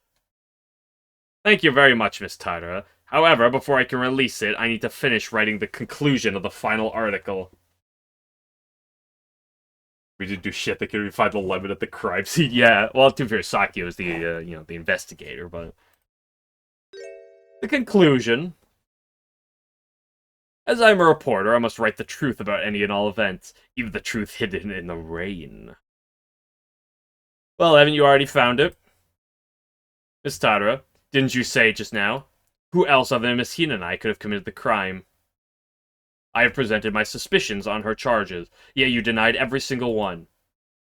you very much, Miss Tara. However, before I can release it, I need to finish writing the conclusion of the final article. We didn't do shit. They couldn't even find the lemon at the crime scene. Yeah, well, to be fair, Saki was the, the investigator, but... The conclusion. As I'm a reporter, I must write the truth about any and all events, even the truth hidden in the rain. Well, haven't you already found it? Miss Tara, didn't you say just now? Who else other than Miss Hina and I could have committed the crime? I have presented my suspicions on her charges, yet you denied every single one.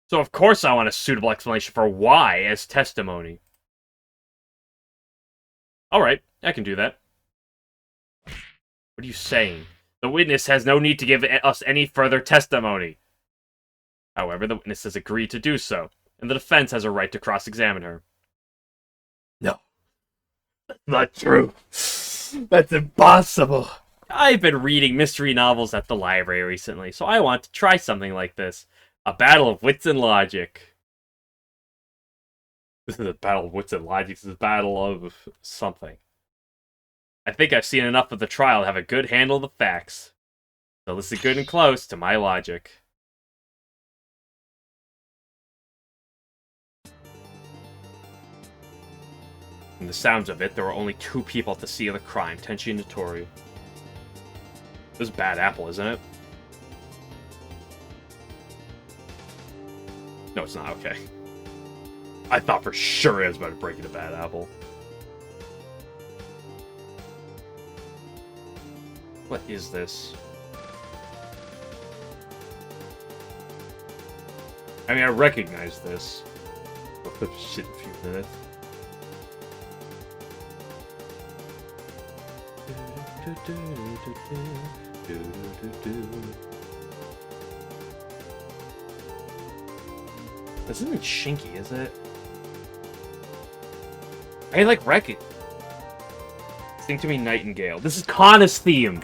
So of course I want a suitable explanation for why as testimony. Alright, I can do that. What are you saying? The witness has no need to give us any further testimony. However, the witness has agreed to do so, and the defense has a right to cross-examine her. No. That's not true. That's impossible. I've been reading mystery novels at the library recently, so I want to try something like this. A battle of wits and logic. This is a battle of wits and logic. This is a battle of something. I think I've seen enough of the trial to have a good handle of the facts. So listen good and close to my logic. From the sounds of it, there were only two people at the scene of the crime, Tenchi and Notori. This is bad apple, isn't it? No, it's not. Okay. I thought for sure it was about to break into bad apple. What is this? I mean, I recognize this. I'll put shit in a few minutes. This isn't Shinky, is it? I like Wreck It. Sing to me, Nightingale. This is Kana's theme.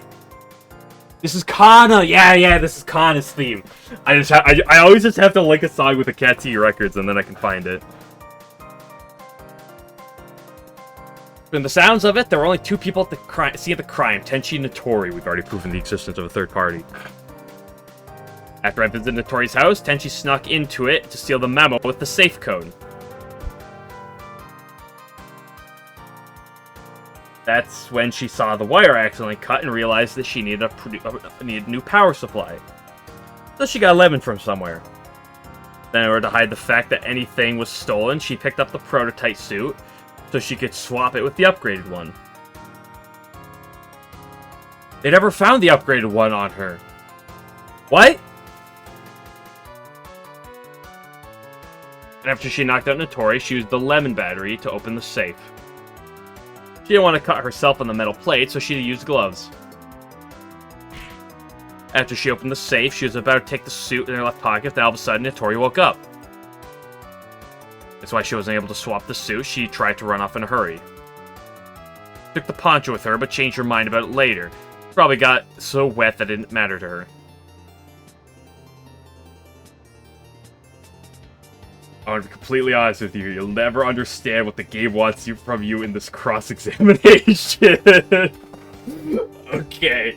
This is Kana. Yeah, this is Kana's theme. I always just have to link a song with the Cat T records, and then I can find it. From the sounds of it, there were only two people at the scene of the crime, Tenchi and Notori. We've already proven the existence of a third party. After I visited Notori's house, Tenchi snuck into it to steal the memo with the safe code. That's when she saw the wire accidentally cut and realized that she needed a new power supply. So she got a lemon from somewhere. Then in order to hide the fact that anything was stolen, she picked up the prototype suit so she could swap it with the upgraded one. They never found the upgraded one on her. What? And after she knocked out Notori, she used the lemon battery to open the safe. She didn't want to cut herself on the metal plate, so she used gloves. After she opened the safe, she was about to take the suit in her left pocket, then all of a sudden, Notori woke up. That's why she wasn't able to swap the suit. She tried to run off in a hurry. Took the poncho with her, but changed her mind about it later. Probably got so wet that it didn't matter to her. I want to be completely honest with you. You'll never understand what the game wants from you in this cross-examination. Okay.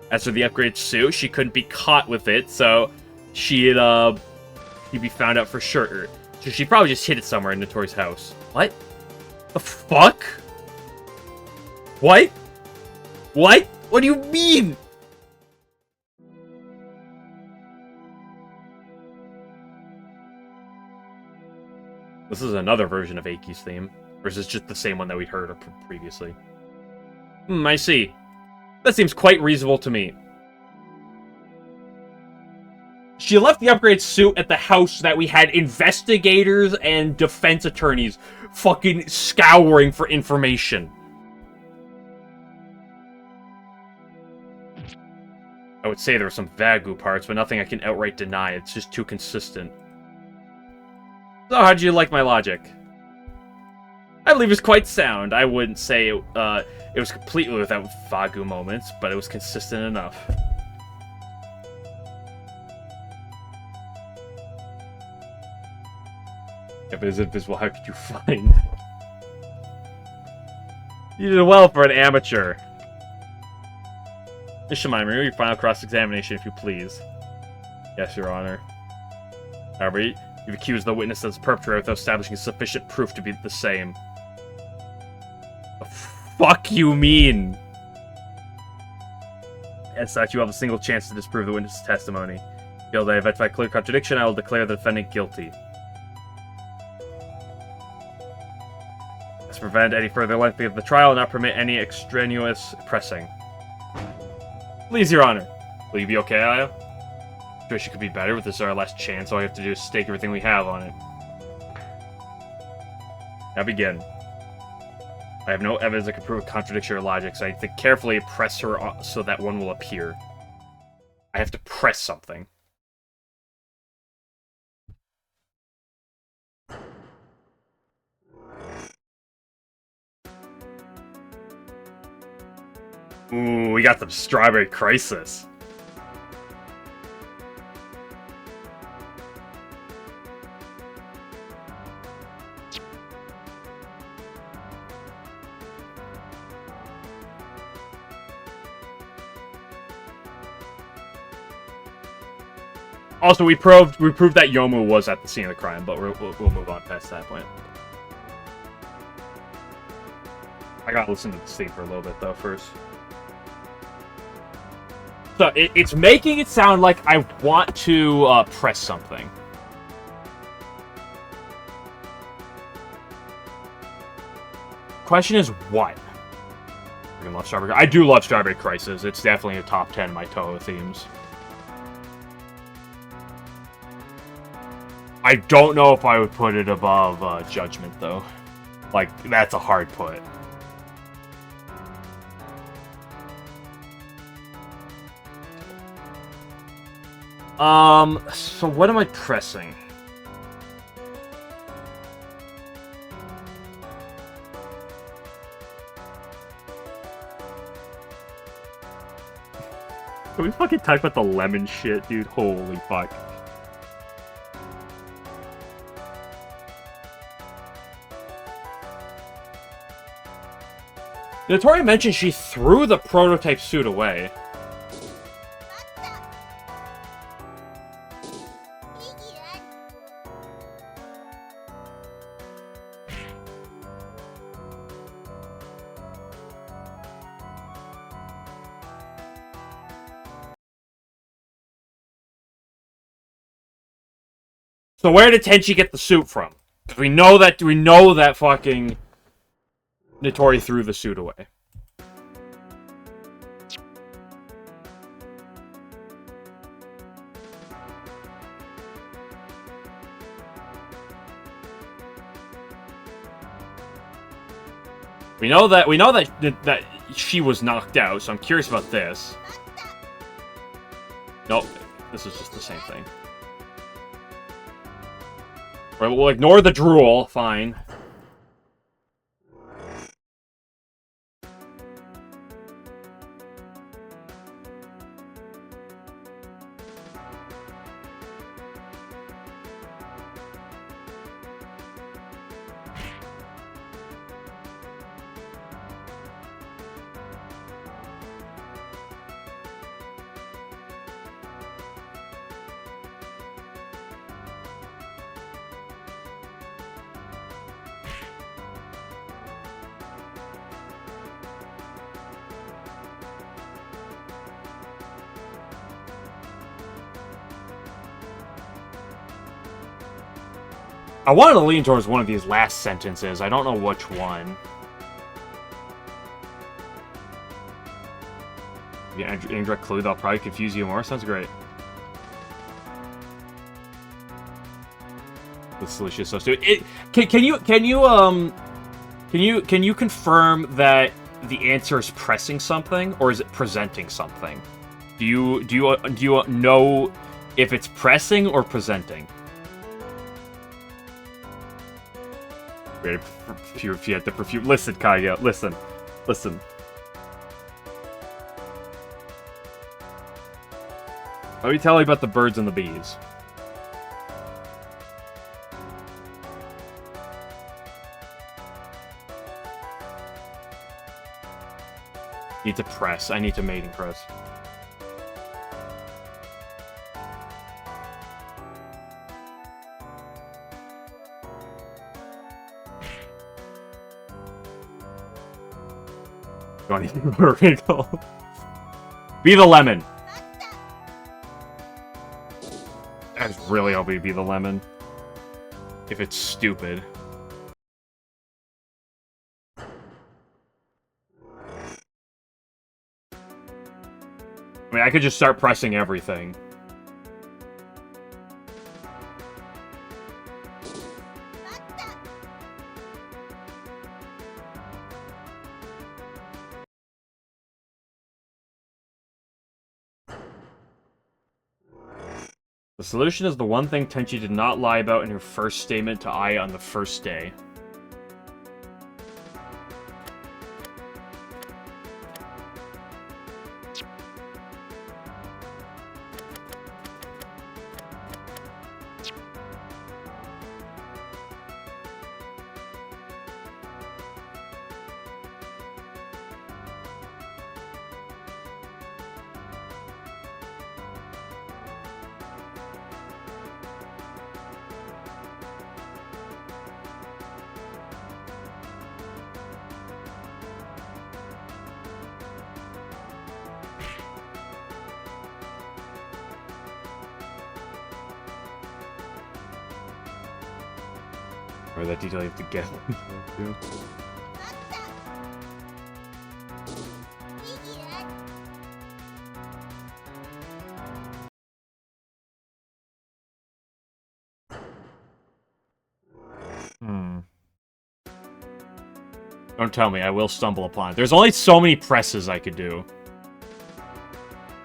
As for the upgraded suit, she couldn't be caught with it, so she'd be found out for sure. So she probably just hid it somewhere in Notori's house. What? The fuck? What? What? What do you mean? This is another version of Eiki's theme. Or is this just the same one that we'd heard previously? I see. That seems quite reasonable to me. She left the upgrade suit at the house that we had investigators and defense attorneys fucking scouring for information. I would say there are some Vagu parts, but nothing I can outright deny. It's just too consistent. So, how do you like my logic? I believe it's quite sound. I wouldn't say it was completely without Vagu moments, but it was consistent enough. Yeah, but is it visible? How could you find? You did well for an amateur. Ishimaru, your final cross-examination, if you please. Yes, Your Honor. However, you've accused the witness as a perpetrator without establishing sufficient proof to be the same. The fuck you mean? As such, you have a single chance to disprove the witness's testimony. If you identify clear contradiction, I will declare the defendant guilty. To prevent any further lengthening of the trial and not permit any extraneous pressing. Please, Your Honor. Will you be okay, Aya? Sure, she could be better, but this is our last chance. All we have to do is stake everything we have on it. Now begin. I have no evidence that can prove a contradiction or logic, so I have to carefully press her so that one will appear. I have to press something. Ooh, we got the Strawberry Crisis. Also, we proved that Yomu was at the scene of the crime, but we'll move on past that point. I gotta listen to the tape for a little bit, though, first. So, it's making it sound like I want to press something. Question is, what? I love Strawberry. I do love Strawberry Crisis. It's definitely a top 10 of my Touhou themes. I don't know if I would put it above Judgment, though. Like, that's a hard put. So what am I pressing? Can we fucking talk about the lemon shit, dude? Holy fuck. Notori mentioned she threw the prototype suit away. So where did Tenchi get the suit from? Because we know that fucking Notori threw the suit away. We know that she was knocked out, so I'm curious about this. Nope, this is just the same thing. Right, we'll ignore the drool, fine. I wanted to lean towards one of these last sentences. I don't know which one. Yeah, indirect clue that'll probably confuse you more. Sounds great. The solution is so stupid. Can you confirm that the answer is pressing something or is it presenting something? Do you know if it's pressing or presenting? Ready for Fiat the perfume. Listen, Kaya, listen. Listen. Let me tell you about the birds and the bees. Need to press. I need to mating press. Don't even wrinkle. Be the lemon. I just really hope he'd be the lemon. If it's stupid. I mean, I could just start pressing everything. The solution is the one thing Tenchi did not lie about in her first statement to Ai on the first day. Or that detail you have to get. Don't tell me, I will stumble upon it. There's only so many presses I could do.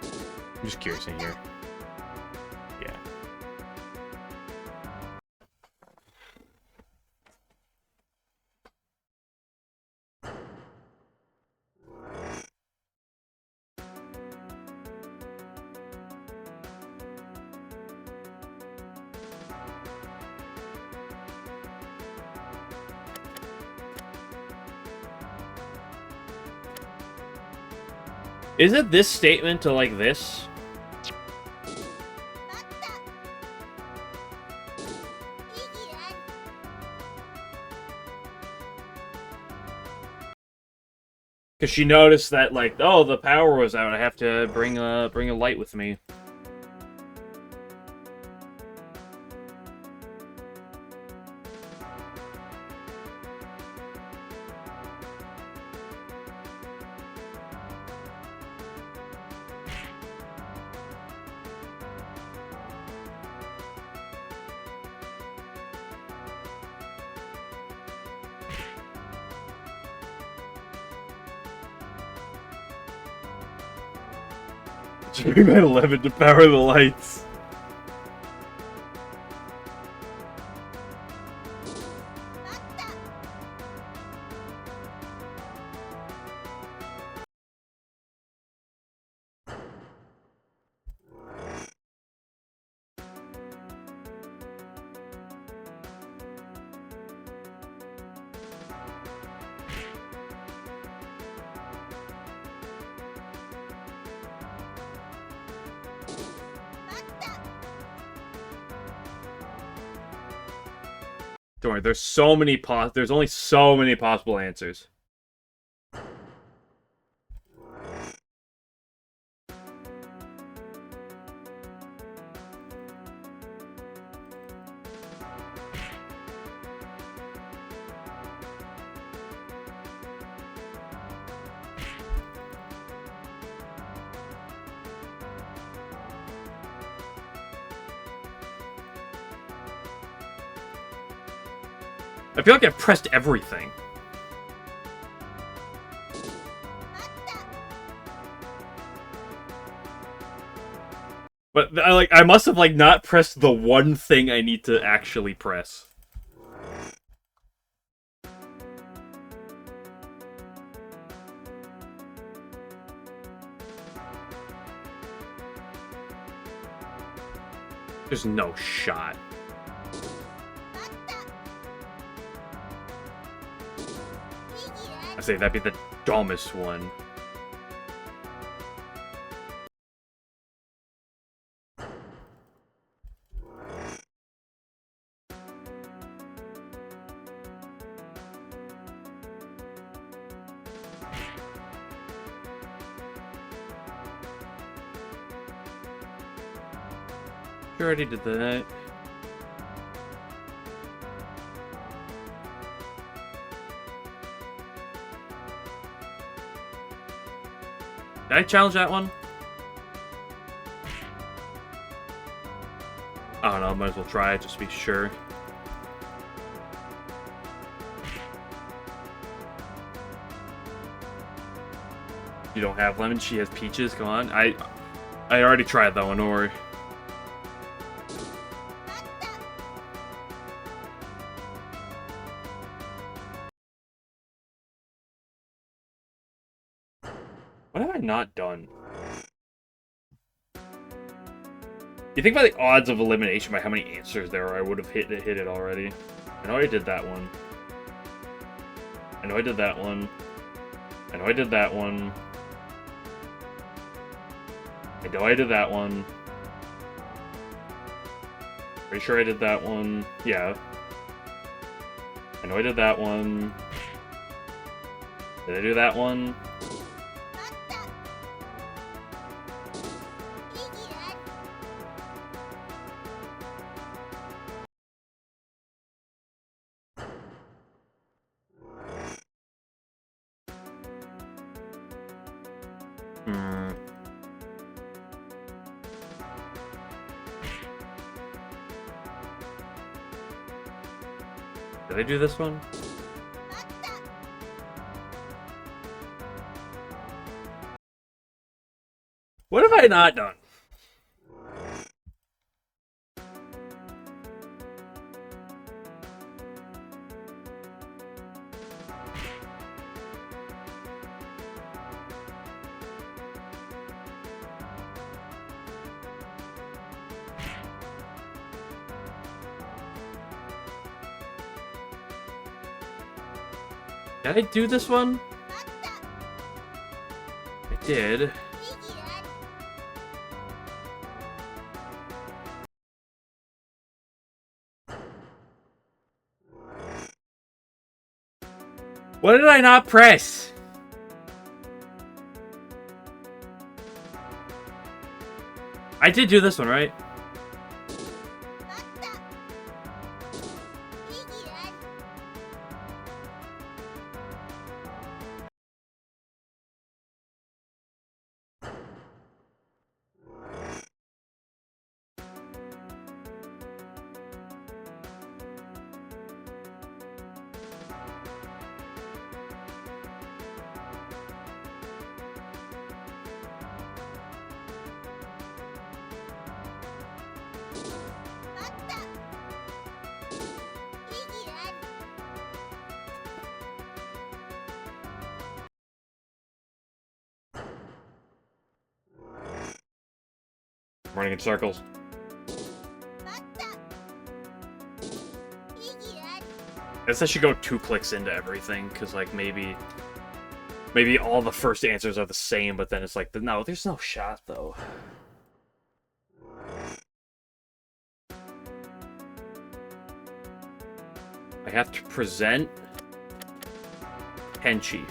I'm just curious in here. Yeah. Is it this statement to like this? Because she noticed that, like, oh, the power was out. I have to bring a light with me. Bring that 11 to power the lights. Don't worry, there's so many there's only so many possible answers. I feel like I've pressed everything. But I must have like not pressed the one thing I need to actually press. There's no shot. I say that'd be the dumbest one. You already did that. Did I challenge that one? I don't know, might as well try it just to be sure. You don't have lemon, she has peaches, go on. I already tried that one, don't worry. What have I not done? You think by the odds of elimination, by how many answers there are, I would have hit it already. I know I did that one. I know I did that one. I know I did that one. I know I did that one. Pretty sure I did that one. Yeah. I know I did that one. Did I do that one? Did I do this one? What have I not done? Did I do this one? I did. What did I not press? I did do this one, right? Running in circles. I guess I should go 2 clicks into everything, because, like, maybe all the first answers are the same, but then it's like, no, there's no shot, though. I have to present Tenchi.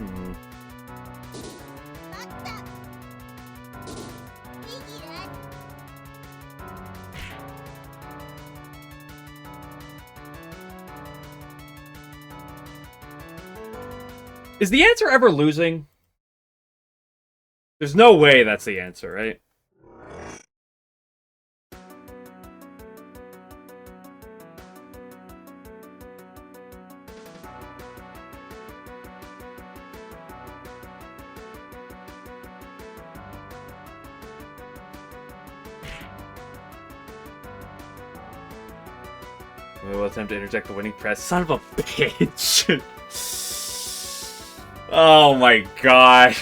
Hmm. Is the answer ever losing? There's no way that's the answer, right? We'll attempt to interject the winning press. Son of a bitch! Oh my god.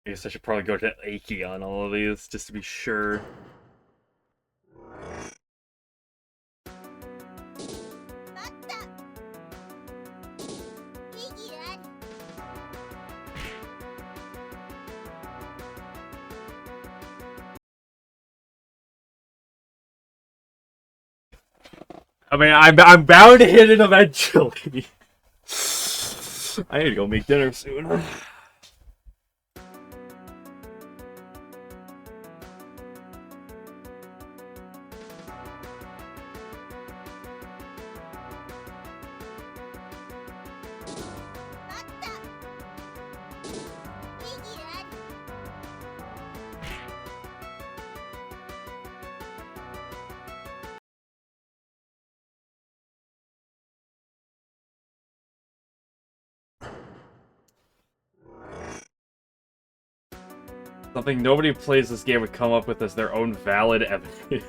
I guess I should probably go to Aiki on all of these, just to be sure. I mean, I'm bound to hit it eventually. I need to go make dinner soon. Something nobody who plays this game would come up with as their own valid evidence.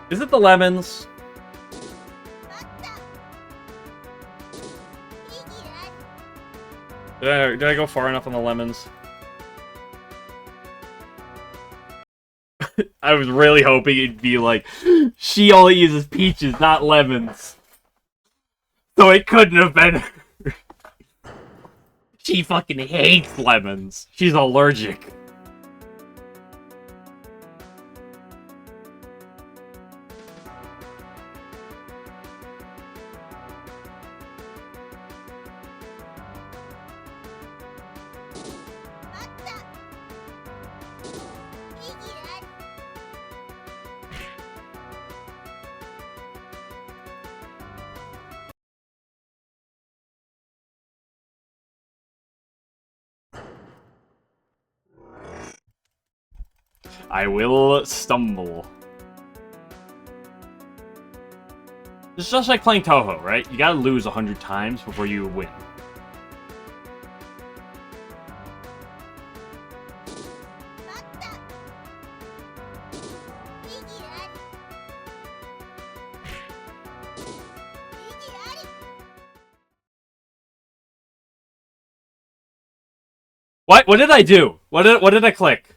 Is it the lemons? Did I go far enough on the lemons? I was really hoping it'd be like, she only uses peaches, not lemons. So it couldn't have been. She fucking hates lemons. She's allergic. I will stumble. It's just like playing Touhou, right? You gotta lose 100 times before you win. What? What did I do? What did I click?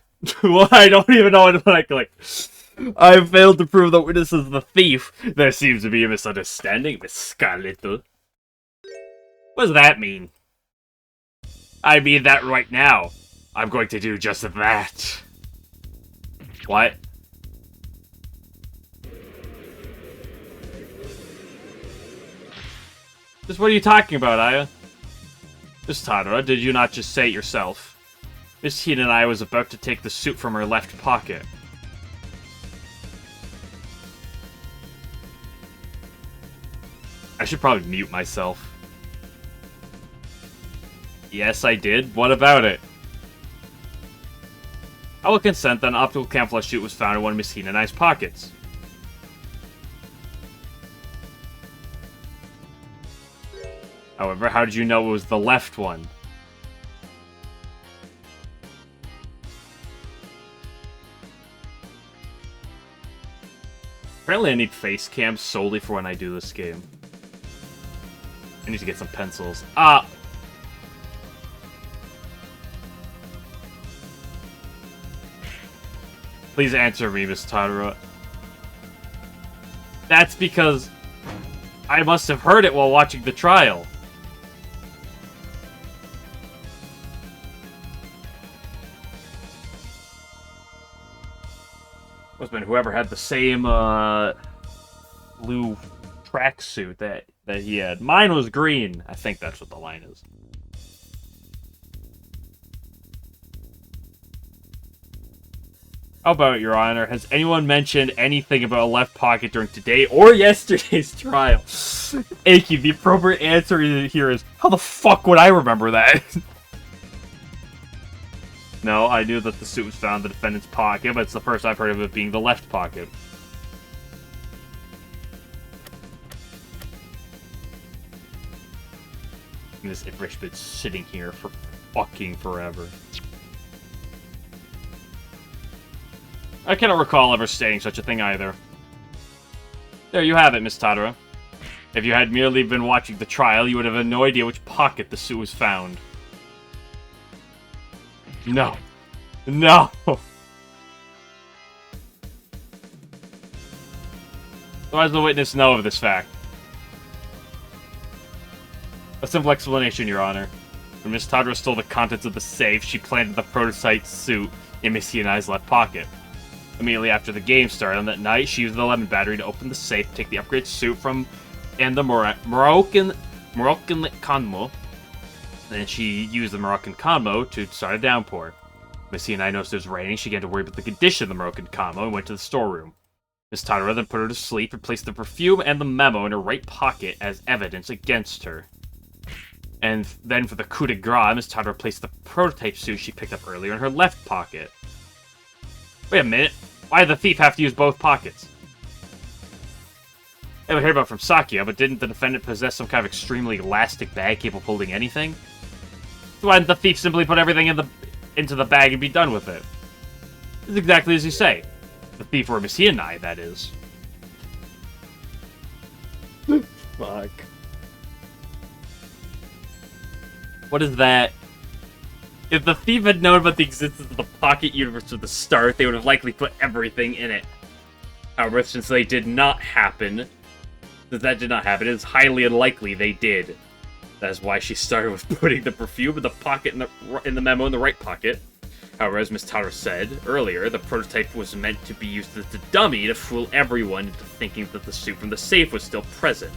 Well, I don't even know what I clicked. I failed to prove that witness is the thief. There seems to be a misunderstanding, Miss Scarlet. What does that mean? I mean that right now. I'm going to do just that. What? Just what are you talking about, Aya? Miss Tadara, did you not just say it yourself? Miss Shin and I was about to take the suit from her left pocket. I should probably mute myself. Yes, I did. What about it? I will consent that an optical camouflage suit was found in one of Miss Shin and I's pockets. However, how did you know it was the left one? Apparently I need face cams solely for when I do this game. I need to get some pencils. Ah! Please answer me, Miss Tadara. That's because I must have heard it while watching the trial. Must have been whoever had the same blue tracksuit that he had. Mine was green. I think that's what the line is. How about it, Your Honor? Has anyone mentioned anything about a left pocket during today or yesterday's trial? Aki, the appropriate answer here is, how the fuck would I remember that? No, I knew that the suit was found in the defendant's pocket, but it's the first I've heard of it being the left pocket. And this enrichment's sitting here for fucking forever. I cannot recall ever stating such a thing either. There you have it, Miss Tadara. If you had merely been watching the trial, you would have had no idea which pocket the suit was found. No. No! Why does the witness know of this fact? A simple explanation, Your Honor. When Miss Tadara stole the contents of the safe, she planted the prototype suit in Miss Hianai's left pocket. Immediately after the game started on that night, she used the lemon battery to open the safe, take the upgraded suit and the Moroccan Kanmo. Then she used the Moroccan Kanmo to start a downpour. Miss Hianai noticed it was raining. She began to worry about the condition of the Moroccan Kanmo and went to the storeroom. Miss Tadara then put her to sleep and placed the perfume and the memo in her right pocket as evidence against her. And then for the coup de grace, Miss Tadara placed the prototype suit she picked up earlier in her left pocket. Wait a minute. Why did the thief have to use both pockets? I haven't heard about from Sakia, but didn't the defendant possess some kind of extremely elastic bag capable of holding anything? So why didn't the thief simply put everything into the bag and be done with it? It's exactly as you say. The thief were Miss Hianai, that is. Fuck. What is that? If the thief had known about the existence of the pocket universe at the start, they would have likely put everything in it. However, since that did not happen, it is highly unlikely they did. That is why she started with putting the perfume in the pocket in the memo in the right pocket. However, as Miss Tadara said earlier, the prototype was meant to be used as a dummy to fool everyone into thinking that the suit from the safe was still present.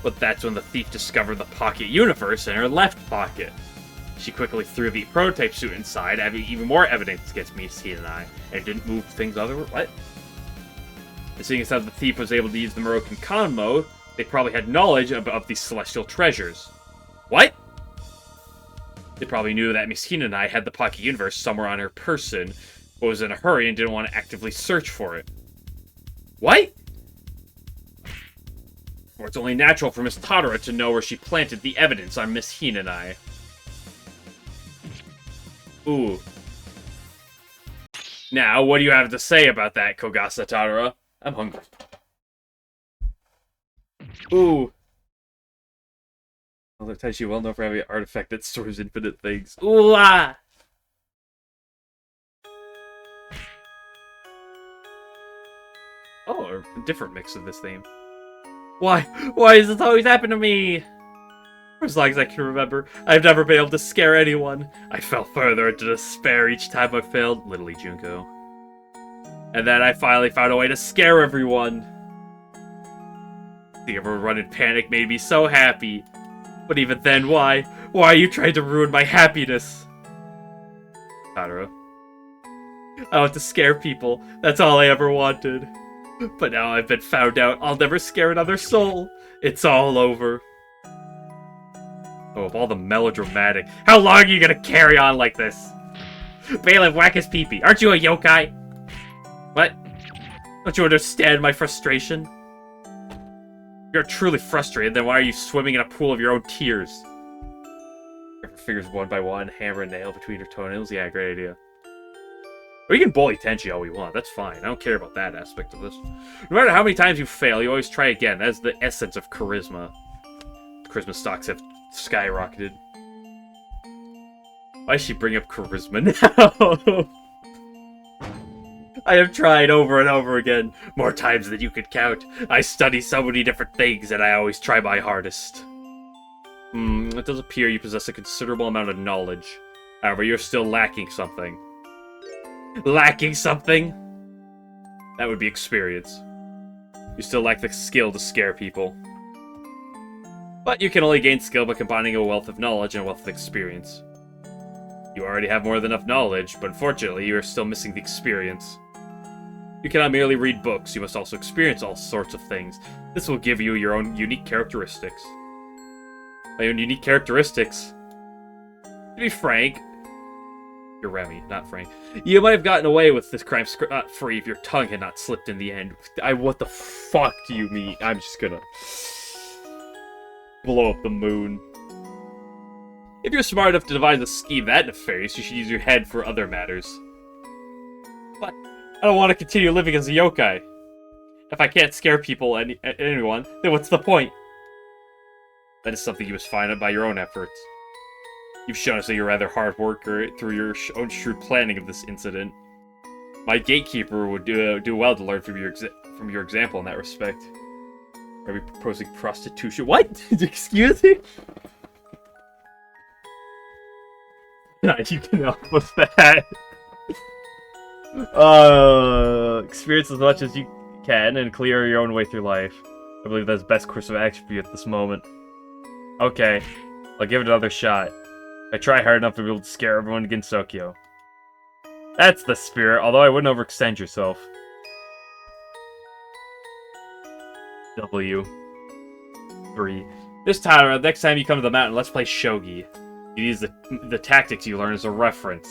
But that's when the thief discovered the pocket universe in her left pocket. She quickly threw the prototype suit inside, having even more evidence against Miss Hianai, and didn't move things otherwise. What? And seeing as how the thief was able to use the Moroccan Kanmo, they probably had knowledge of these celestial treasures. What? They probably knew that Miss Hianai had the pocket universe somewhere on her person, but was in a hurry and didn't want to actively search for it. What? Or it's only natural for Miss Tadara to know where she planted the evidence on Miss Hianai. Ooh. Now, what do you have to say about that, Kogasa Tadara? I'm hungry. Ooh. Although Taishi well known for having an artifact that stores infinite things. Ooh ah! Oh, a different mix of this theme. Why? Why does this always happen to me? For as long as I can remember, I've never been able to scare anyone. I fell further into despair each time I failed, literally Junko. And then I finally found a way to scare everyone. Seeing everyone run in panic made me so happy. But even then, why? Why are you trying to ruin my happiness? Tadara. I want to scare people. That's all I ever wanted. But now I've been found out, I'll never scare another soul. It's all over. Oh, of all the melodramatic. How long are you gonna carry on like this? Bailiff, whack his pee-pee. Aren't you a yokai? What? Don't you understand my frustration? If you're truly frustrated, then why are you swimming in a pool of your own tears? Grab her fingers one by one, hammer a nail between her toenails. Yeah, great idea. We can bully Tenchi all we want, that's fine. I don't care about that aspect of this. No matter how many times you fail, you always try again. That's the essence of charisma. Charisma stocks have skyrocketed. Why does she bring up charisma now? I have tried over and over again, more times than you could count. I study so many different things, and I always try my hardest. It does appear you possess a considerable amount of knowledge. However, you're still lacking something. Lacking something? That would be experience. You still lack the skill to scare people. But you can only gain skill by combining a wealth of knowledge and a wealth of experience. You already have more than enough knowledge, but unfortunately you are still missing the experience. You cannot merely read books, you must also experience all sorts of things. This will give you your own unique characteristics. My own unique characteristics? To be frank, you're Remy, not Frank. You might have gotten away with this crime scot-free if your tongue had not slipped in the end. What the fuck do you mean? I'm just gonna blow up the moon. If you're smart enough to devise a scheme that nefarious, you should use your head for other matters. But I don't want to continue living as a yokai. If I can't scare people, anyone, then what's the point? That is something you must find out by your own efforts. You've shown us that you're a rather hard worker through your own shrewd planning of this incident. My gatekeeper would do well to learn from your example in that respect. Are we proposing prostitution? What? Excuse me? No, you can help with that. Experience as much as you can and clear your own way through life. I believe that's the best course of action for you at this moment. Okay, I'll give it another shot. I try hard enough to be able to scare everyone in Gensokyo. That's the spirit, although I wouldn't overextend yourself. W. 3. This time, next time you come to the mountain, let's play shogi. You use the tactics you learn as a reference.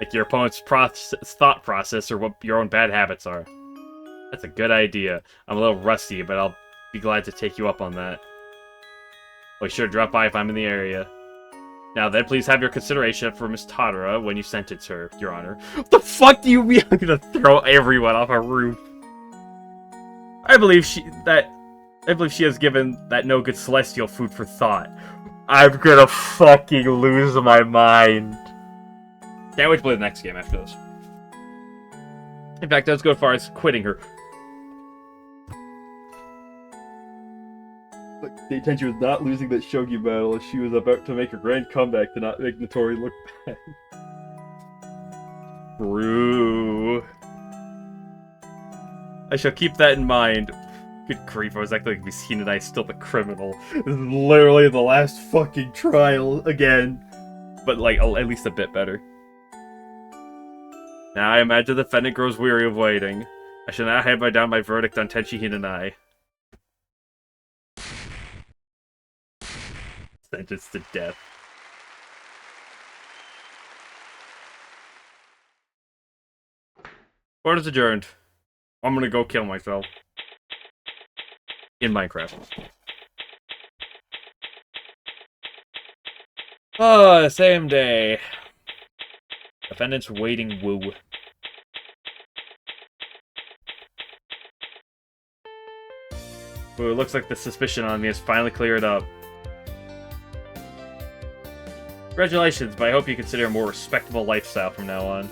Like your opponent's thought process or what your own bad habits are. That's a good idea. I'm a little rusty, but I'll be glad to take you up on that. I'll be sure to drop by if I'm in the area. Now then, please have your consideration for Miss Tadara when you sentence her, Your Honor. What the fuck do you mean I'm gonna throw everyone off a roof? I believe she has given that no good celestial food for thought. I'm gonna fucking lose my mind. Can't wait to play the next game after this. In fact, let's go as far as quitting her. The intention was not losing that shogi battle as she was about to make her grand comeback to not make Notori look bad. True. I shall keep that in mind. Good grief, I was acting like Miss Hinadai is still the criminal. This is literally the last fucking trial again. But, like, at least a bit better. Now I imagine the defendant grows weary of waiting. I shall now hand down my verdict on Tenchi Hinanai. Sentenced to death. Court is adjourned. I'm gonna go kill myself. In Minecraft. Oh, same day. Defendant's waiting woo. Ooh, it looks like the suspicion on me is finally cleared up. Congratulations, but I hope you consider a more respectable lifestyle from now on.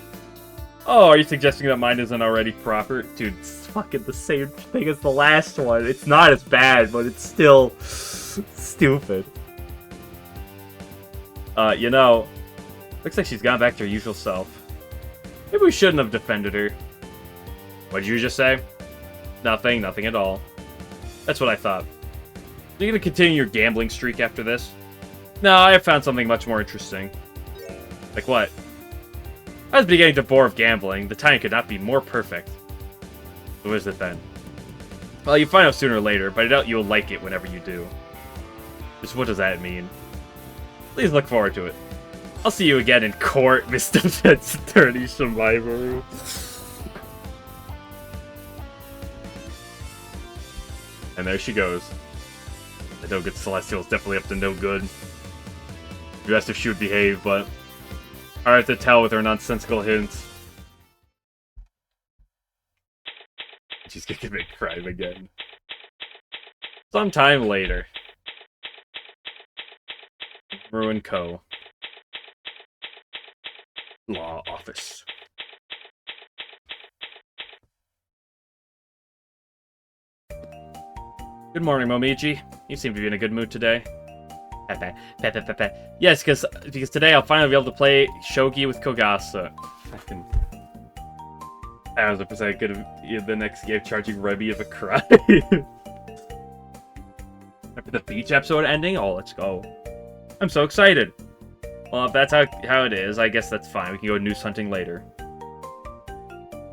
Oh, are you suggesting that mine isn't already proper? Dude, it's fucking the same thing as the last one. It's not as bad, but it's still stupid. You know, looks like she's gone back to her usual self. Maybe we shouldn't have defended her. What did you just say? Nothing at all. That's what I thought. Are you gonna continue your gambling streak after this? No, I have found something much more interesting. Like what? I was beginning to bore of gambling. The timing could not be more perfect. What is it then? Well, you'll find out sooner or later, but I doubt you'll like it whenever you do. Just what does that mean? Please look forward to it. I'll see you again in court, Mr. Defense Attorney Shimaru. And there she goes. The no good Celestial is definitely up to no good. You asked if she would behave, but hard to tell with her nonsensical hints. She's gonna commit crime again. Sometime later. Ruin Co. Law Office. Good morning, Momichi. You seem to be in a good mood today. Yes, because today I'll finally be able to play shogi with Kogasa. Fucking... I was upset I could have the next game charging Remy of a cry. After the beach episode ending? Oh, let's go. I'm so excited. Well, if that's how it is, I guess that's fine. We can go noose hunting later.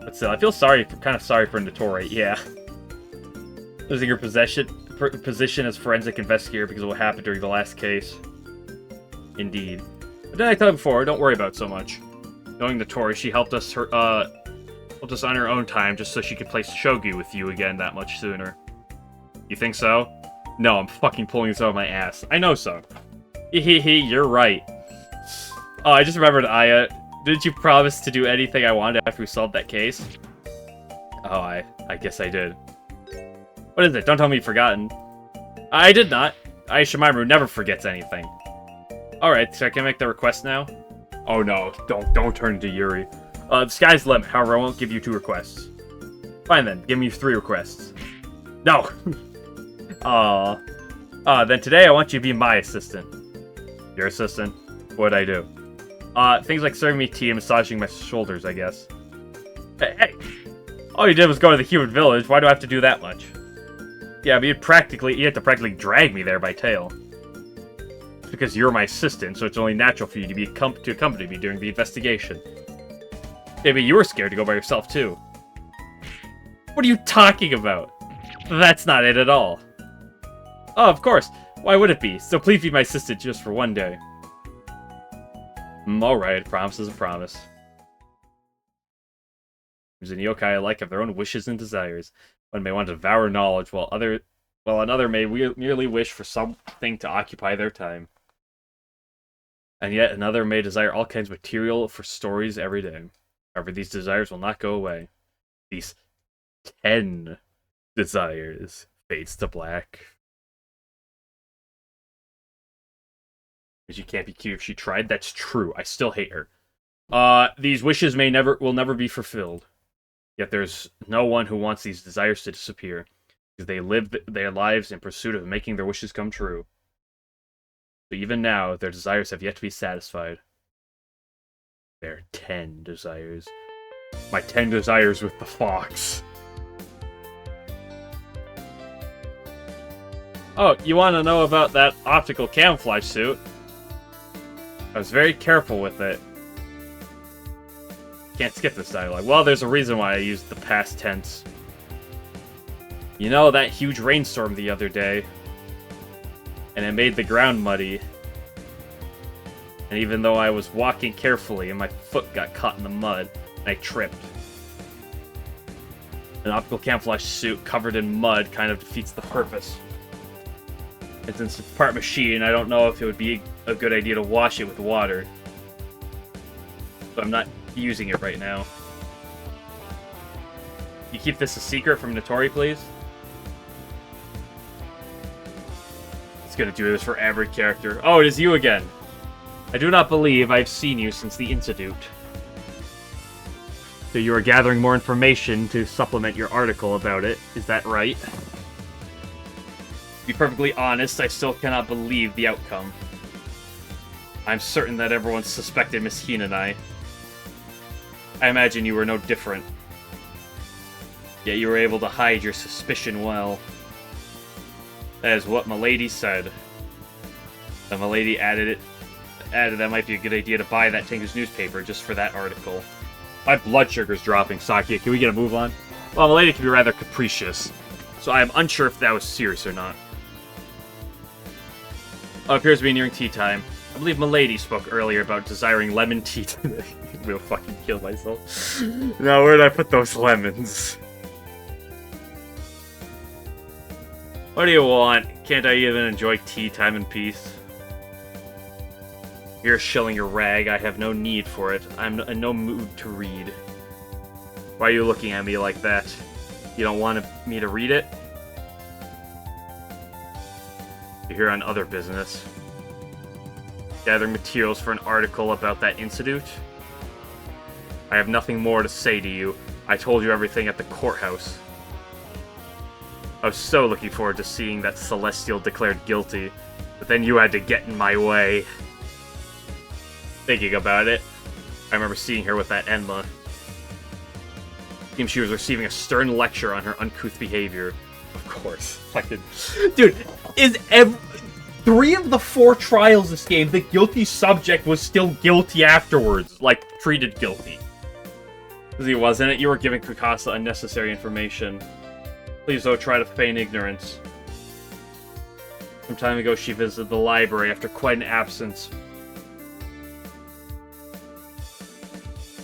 But still, I feel kind of sorry for Notori, yeah. Losing her position as forensic investigator because of what happened during the last case. Indeed. But then I told before, don't worry about it so much. Knowing Notori, she helped us on her own time just so she could play shogi with you again that much sooner. You think so? No, I'm fucking pulling this out of my ass. I know so. You're right. Oh, I just remembered, Aya. Didn't you promise to do anything I wanted after we solved that case? Oh, I guess I did. What is it? Don't tell me you've forgotten. I did not. Aishimaru never forgets anything. Alright, so I can make the request now? Oh no, don't turn into Yuri. The sky's the limit, however I won't give you 2 requests. Fine then, give me 3 requests. No! Then today I want you to be my assistant. Your assistant? What'd I do? Things like serving me tea and massaging my shoulders, I guess. Hey! All you did was go to the human village, why do I have to do that much? Yeah, but you had to practically drag me there by tail. It's because you're my assistant, so it's only natural for you to accompany me during the investigation. Maybe you were scared to go by yourself, too. What are you talking about? That's not it at all. Oh, of course. Why would it be? So please be my assistant just for one day. Alright, promise is a promise. There's an yokai alike have their own wishes and desires. One may want to devour knowledge, while another may merely wish for something to occupy their time. And yet another may desire all kinds of material for stories every day. However, these desires will not go away. These 10 desires fades to black. Because you can't be cute if she tried. That's true. I still hate her. These wishes will never be fulfilled. Yet there's no one who wants these desires to disappear, because they live their lives in pursuit of making their wishes come true. But even now, their desires have yet to be satisfied. There are 10 desires. My 10 desires with the fox. Oh, you want to know about that optical camouflage suit? I was very careful with it. Can't skip this dialogue. Well, there's a reason why I used the past tense. You know, that huge rainstorm the other day. And it made the ground muddy. And even though I was walking carefully and my foot got caught in the mud, and I tripped. An optical camouflage suit covered in mud kind of defeats the purpose. And since it's part machine, I don't know if it would be a good idea to wash it with water. So I'm not using it right now. You keep this a secret from Notori, please? It's gonna do this for every character. Oh, it is you again! I do not believe I've seen you since the Institute. So you are gathering more information to supplement your article about it, is that right? To be perfectly honest, I still cannot believe the outcome. I'm certain that everyone suspected Miss Hina and I imagine you were no different. Yet you were able to hide your suspicion well. That is what Milady said. And Milady added that might be a good idea to buy that Tengu's newspaper just for that article. My blood sugar's dropping, Saki. Can we get a move on? Well, Milady can be rather capricious, so I am unsure if that was serious or not. Oh, it appears to be nearing tea time. I believe Milady spoke earlier about desiring lemon tea today. I'm gonna fucking kill myself. Now, where did I put those lemons? What do you want? Can't I even enjoy tea time in peace? You're shilling your rag. I have no need for it. I'm in no mood to read. Why are you looking at me like that? You don't want me to read it? You're here on other business. Gathering materials for an article about that institute? I have nothing more to say to you. I told you everything at the courthouse. I was so looking forward to seeing that Celestial declared guilty, but then you had to get in my way. Thinking about it, I remember seeing her with that Enma. Seemed she was receiving a stern lecture on her uncouth behavior. Of course. Fucking... Dude, three of the 4 trials this game, the guilty subject was still guilty afterwards. Like, treated guilty. Because he wasn't it. You were giving Kogasa unnecessary information. Please don't try to feign ignorance. Some time ago, she visited the library after quite an absence.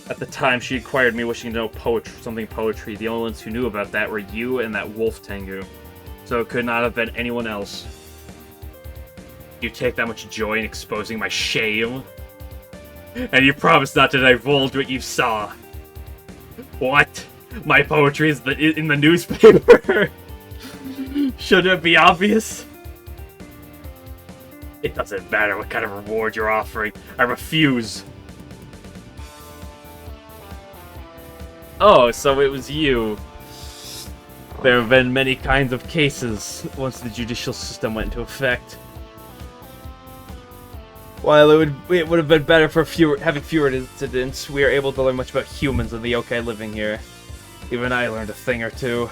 At the time, she inquired me wishing to know something poetry. The only ones who knew about that were you and that wolf Tengu. So it could not have been anyone else. You take that much joy in exposing my shame? And you promised not to divulge what you saw. What? My poetry is in the newspaper? Shouldn't it be obvious? It doesn't matter what kind of reward you're offering. I refuse. Oh, so it was you. There have been many kinds of cases once the judicial system went into effect. While it would have been better for having fewer incidents, we are able to learn much about humans and the yokai living here. Even I learned a thing or two.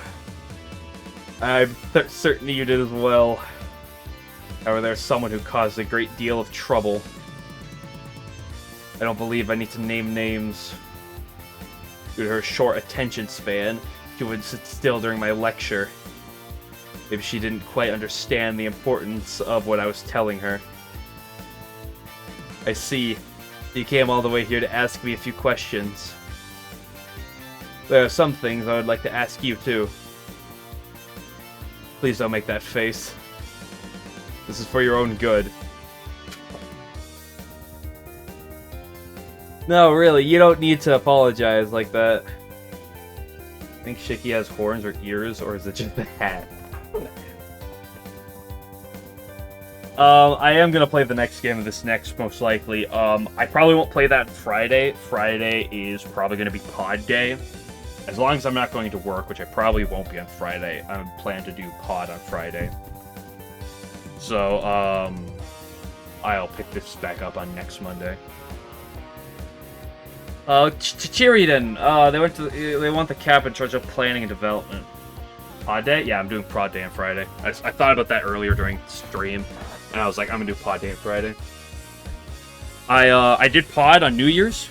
I'm certain you did as well. However, there's someone who caused a great deal of trouble. I don't believe I need to name names. Due to her short attention span, she would sit still during my lecture. Maybe she didn't quite understand the importance of what I was telling her. I see. You came all the way here to ask me a few questions. There are some things I would like to ask you, too. Please don't make that face. This is for your own good. No, really, you don't need to apologize like that. Think Shiki has horns or ears, or is it just a hat? I am gonna play the next game of this most likely. I probably won't play that Friday. Friday is probably gonna be pod day. As long as I'm not going to work, which I probably won't be on Friday, I plan to do pod on Friday. So, I'll pick this back up on next Monday. Chiriden, they want the cap in charge of planning and development. Pod day? Yeah, I'm doing pod day on Friday. I thought about that earlier during stream, and I was like, I'm gonna do pod day on Friday. I did pod on New Year's,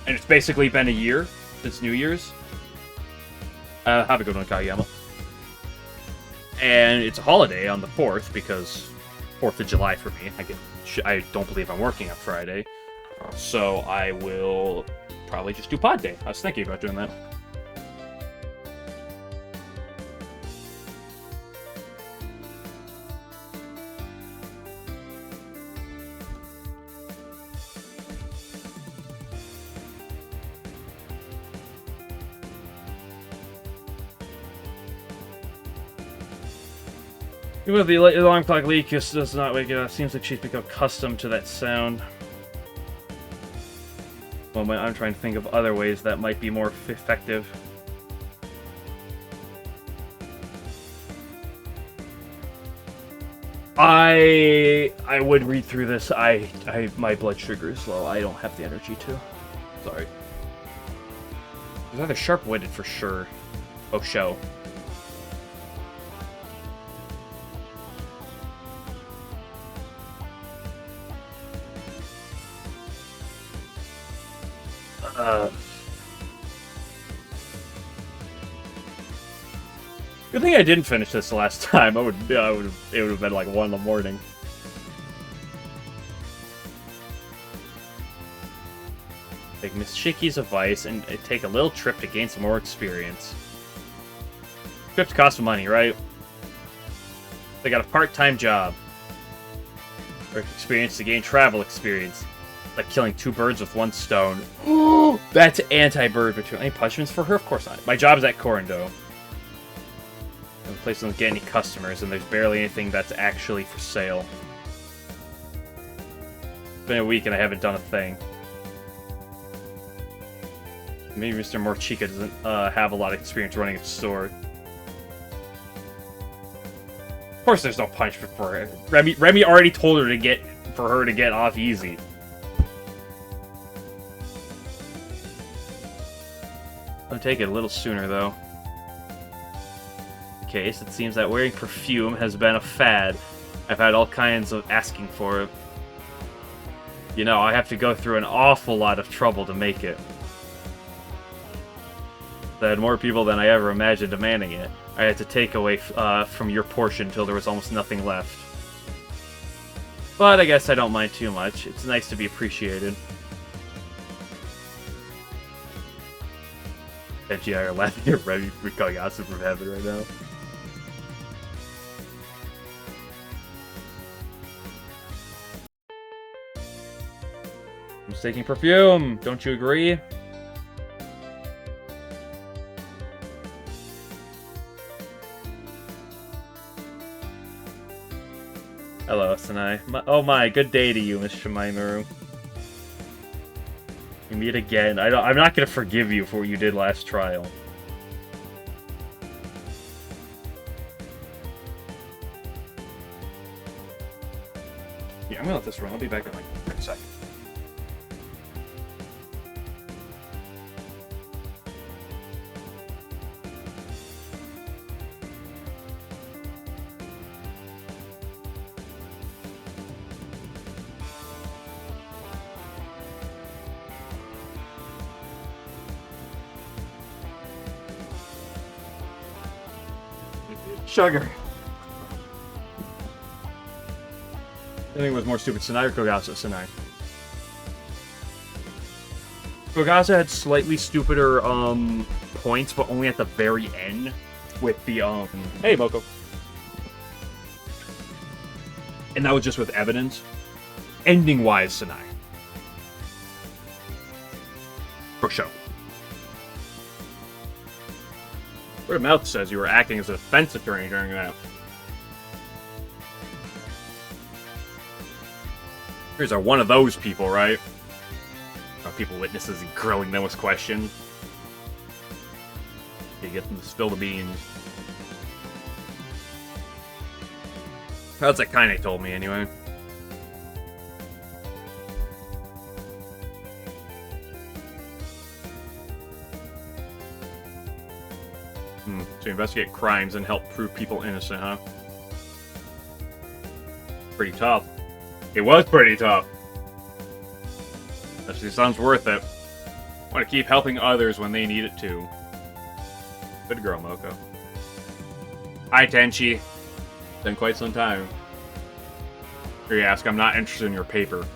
and it's basically been a year since New Year's. Have a good one, Kageyama. And it's a holiday on the 4th, because 4th of July for me. I don't believe I'm working on Friday. So I will probably just do pod day. I was thinking about doing that. Even with the alarm clock, Likus does not wake up. Seems like she's become accustomed to that sound. Well, I'm trying to think of other ways that might be more effective. I would read through this. My blood sugar is low. I don't have the energy to. Sorry. It's either sharp-witted for sure. Oh, show. Good thing I didn't finish this last time. It would have been like 1 in the morning. Take Miss Shiki's advice and take a little trip to gain some more experience. Trips cost money, right? They got a part-time job. Work experience to gain travel experience. Like killing 2 birds with 1 stone. Ooh, that's anti-bird material. Any punishments for her? Of course not. My job is at Korando. The place doesn't get any customers, and there's barely anything that's actually for sale. It's been a week and I haven't done a thing. Maybe Mr. Morchika doesn't have a lot of experience running a store. Of course there's no punishment for her. Remy already told her to get off easy. I'll take it a little sooner, though. In case, it seems that wearing perfume has been a fad. I've had all kinds of asking for it. You know, I have to go through an awful lot of trouble to make it. I had more people than I ever imagined demanding it. I had to take away from your portion until there was almost nothing left. But I guess I don't mind too much. It's nice to be appreciated. Benji and I are laughing at Remy for Kogasa from heaven right now. I'm taking perfume! Don't you agree? Hello, Sanai. Oh my, good day to you, Miss Shimaimuru. We meet again. I'm not gonna forgive you for what you did last trial. Yeah, I'm gonna let this run. I'll be back in like a second. Sugar. I think it was more stupid Sanai or Kogasa? Sanai. Kogasa had slightly stupider points, but only at the very end with the hey Moko. And that was just with evidence. Ending wise, Sanai. For sure. Word of mouth says you were acting as a defense attorney during that. Here's one of those people, right? People witnesses and grilling them with questions. You get them to spill the beans. That's what Kaine told me, anyway. To investigate crimes and help prove people innocent, huh? Pretty tough. It was pretty tough. Actually, sounds worth it. Want to keep helping others when they need it too. Good girl, Moko. Hi, Tenchi. Been quite some time. Here you ask, I'm not interested in your paper.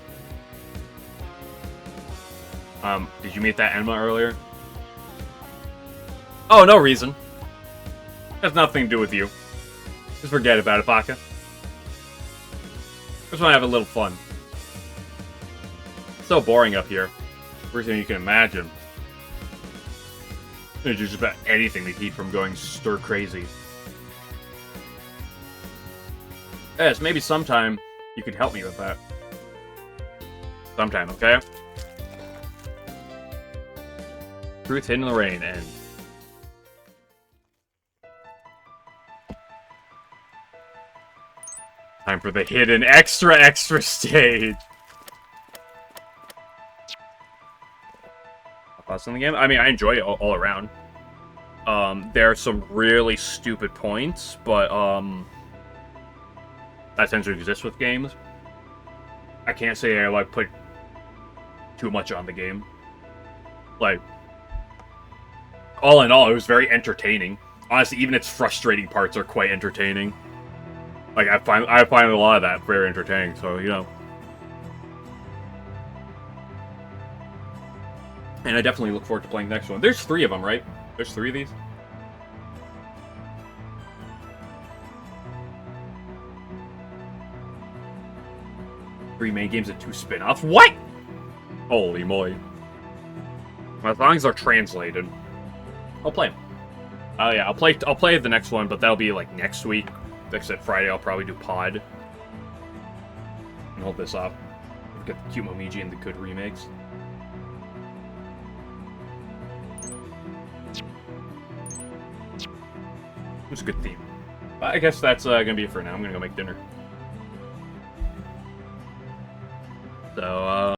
Did you meet that Enma earlier? Oh, no reason. Has nothing to do with you. Just forget about it, Baka. Just want to have a little fun. It's so boring up here. Everything you can imagine. There's just about anything to keep from going stir crazy. Yes, maybe sometime you could help me with that. Sometime, okay? Truth hidden in the rain, and time for the hidden extra stage. Thoughts on the game? I mean, I enjoy it all around. There are some really stupid points, but that tends to exist with games. I can't say I like put too much on the game. Like, all in all, it was very entertaining. Honestly, even its frustrating parts are quite entertaining. Like, I find a lot of that very entertaining, so, you know. And I definitely look forward to playing the next one. There's 3 of them, right? There's 3 of these? Three main games and 2 spin-offs? What?! Holy moly. As long as they're translated, I'll play them. Oh yeah, I'll play the next one, but that'll be like next week. Except Friday, I'll probably do Pod. And hold this up. Get the cute Momiji and the good remakes. It was a good theme. I guess that's gonna be it for now. I'm gonna go make dinner. So,